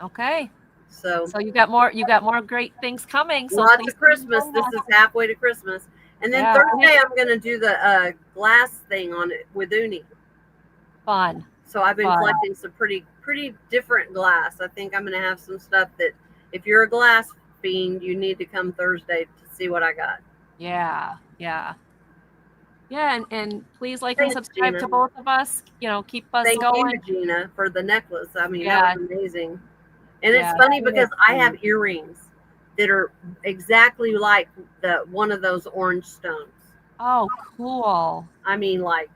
Okay. So you got more great things coming. So lots of Christmas. This is halfway to Christmas. And then Thursday I'm gonna do the glass thing on it with Uni. Fun. So I've been collecting some pretty different glass. I think I'm gonna have some stuff that if you're a glass fiend, you need to come Thursday to see what I got. Yeah. And please like and subscribe to both of us. Keep us going. Thank you, Gina, for the necklace. I mean, that was amazing. And it's funny because I have earrings that are exactly like one of those orange stones. Oh, cool. I mean, like,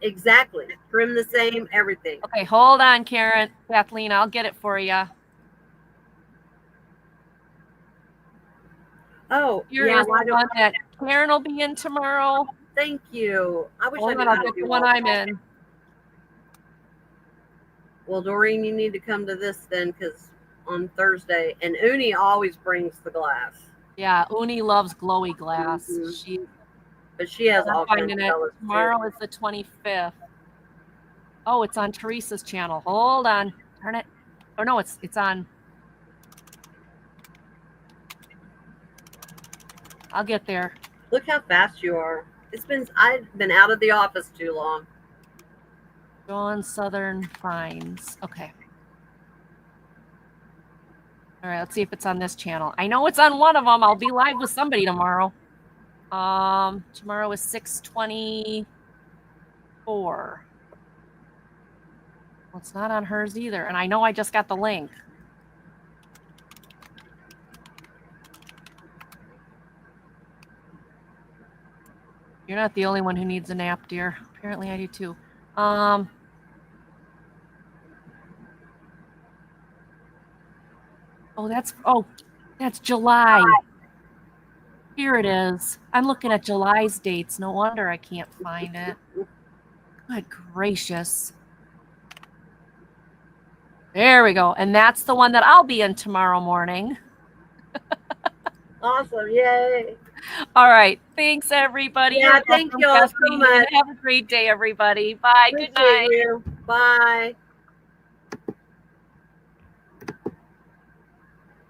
exactly. Trim the same, everything. Okay, hold on, Kathleen. I'll get it for you. Oh, here is the one that Karen will be in tomorrow. Thank you. I wish I'll get the one I'm in. Well, Doreen, you need to come to this then, because on Thursday, and Uni always brings the glass. Yeah, Uni loves glowy glass. But she has all kinds of colors. Tomorrow is the 25th. Oh, it's on Teresa's channel. Hold on. Turn it. Oh no, it's on. I'll get there. Look how fast you are. I've been out of the office too long. Dawn Southern Finds. Okay. All right, let's see if it's on this channel. I know it's on one of them. I'll be live with somebody tomorrow. Tomorrow is 6/24. Well, it's not on hers either. And I know I just got the link. You're not the only one who needs a nap, dear. Apparently I do too. That's July. Here it is. I'm looking at July's dates. No wonder I can't find it. Good gracious. There we go. And that's the one that I'll be in tomorrow morning. Awesome. Yay. All right. Thanks, everybody. Yeah, thank you all so much. Have a great day, everybody. Bye. Appreciate Good night. you. Bye.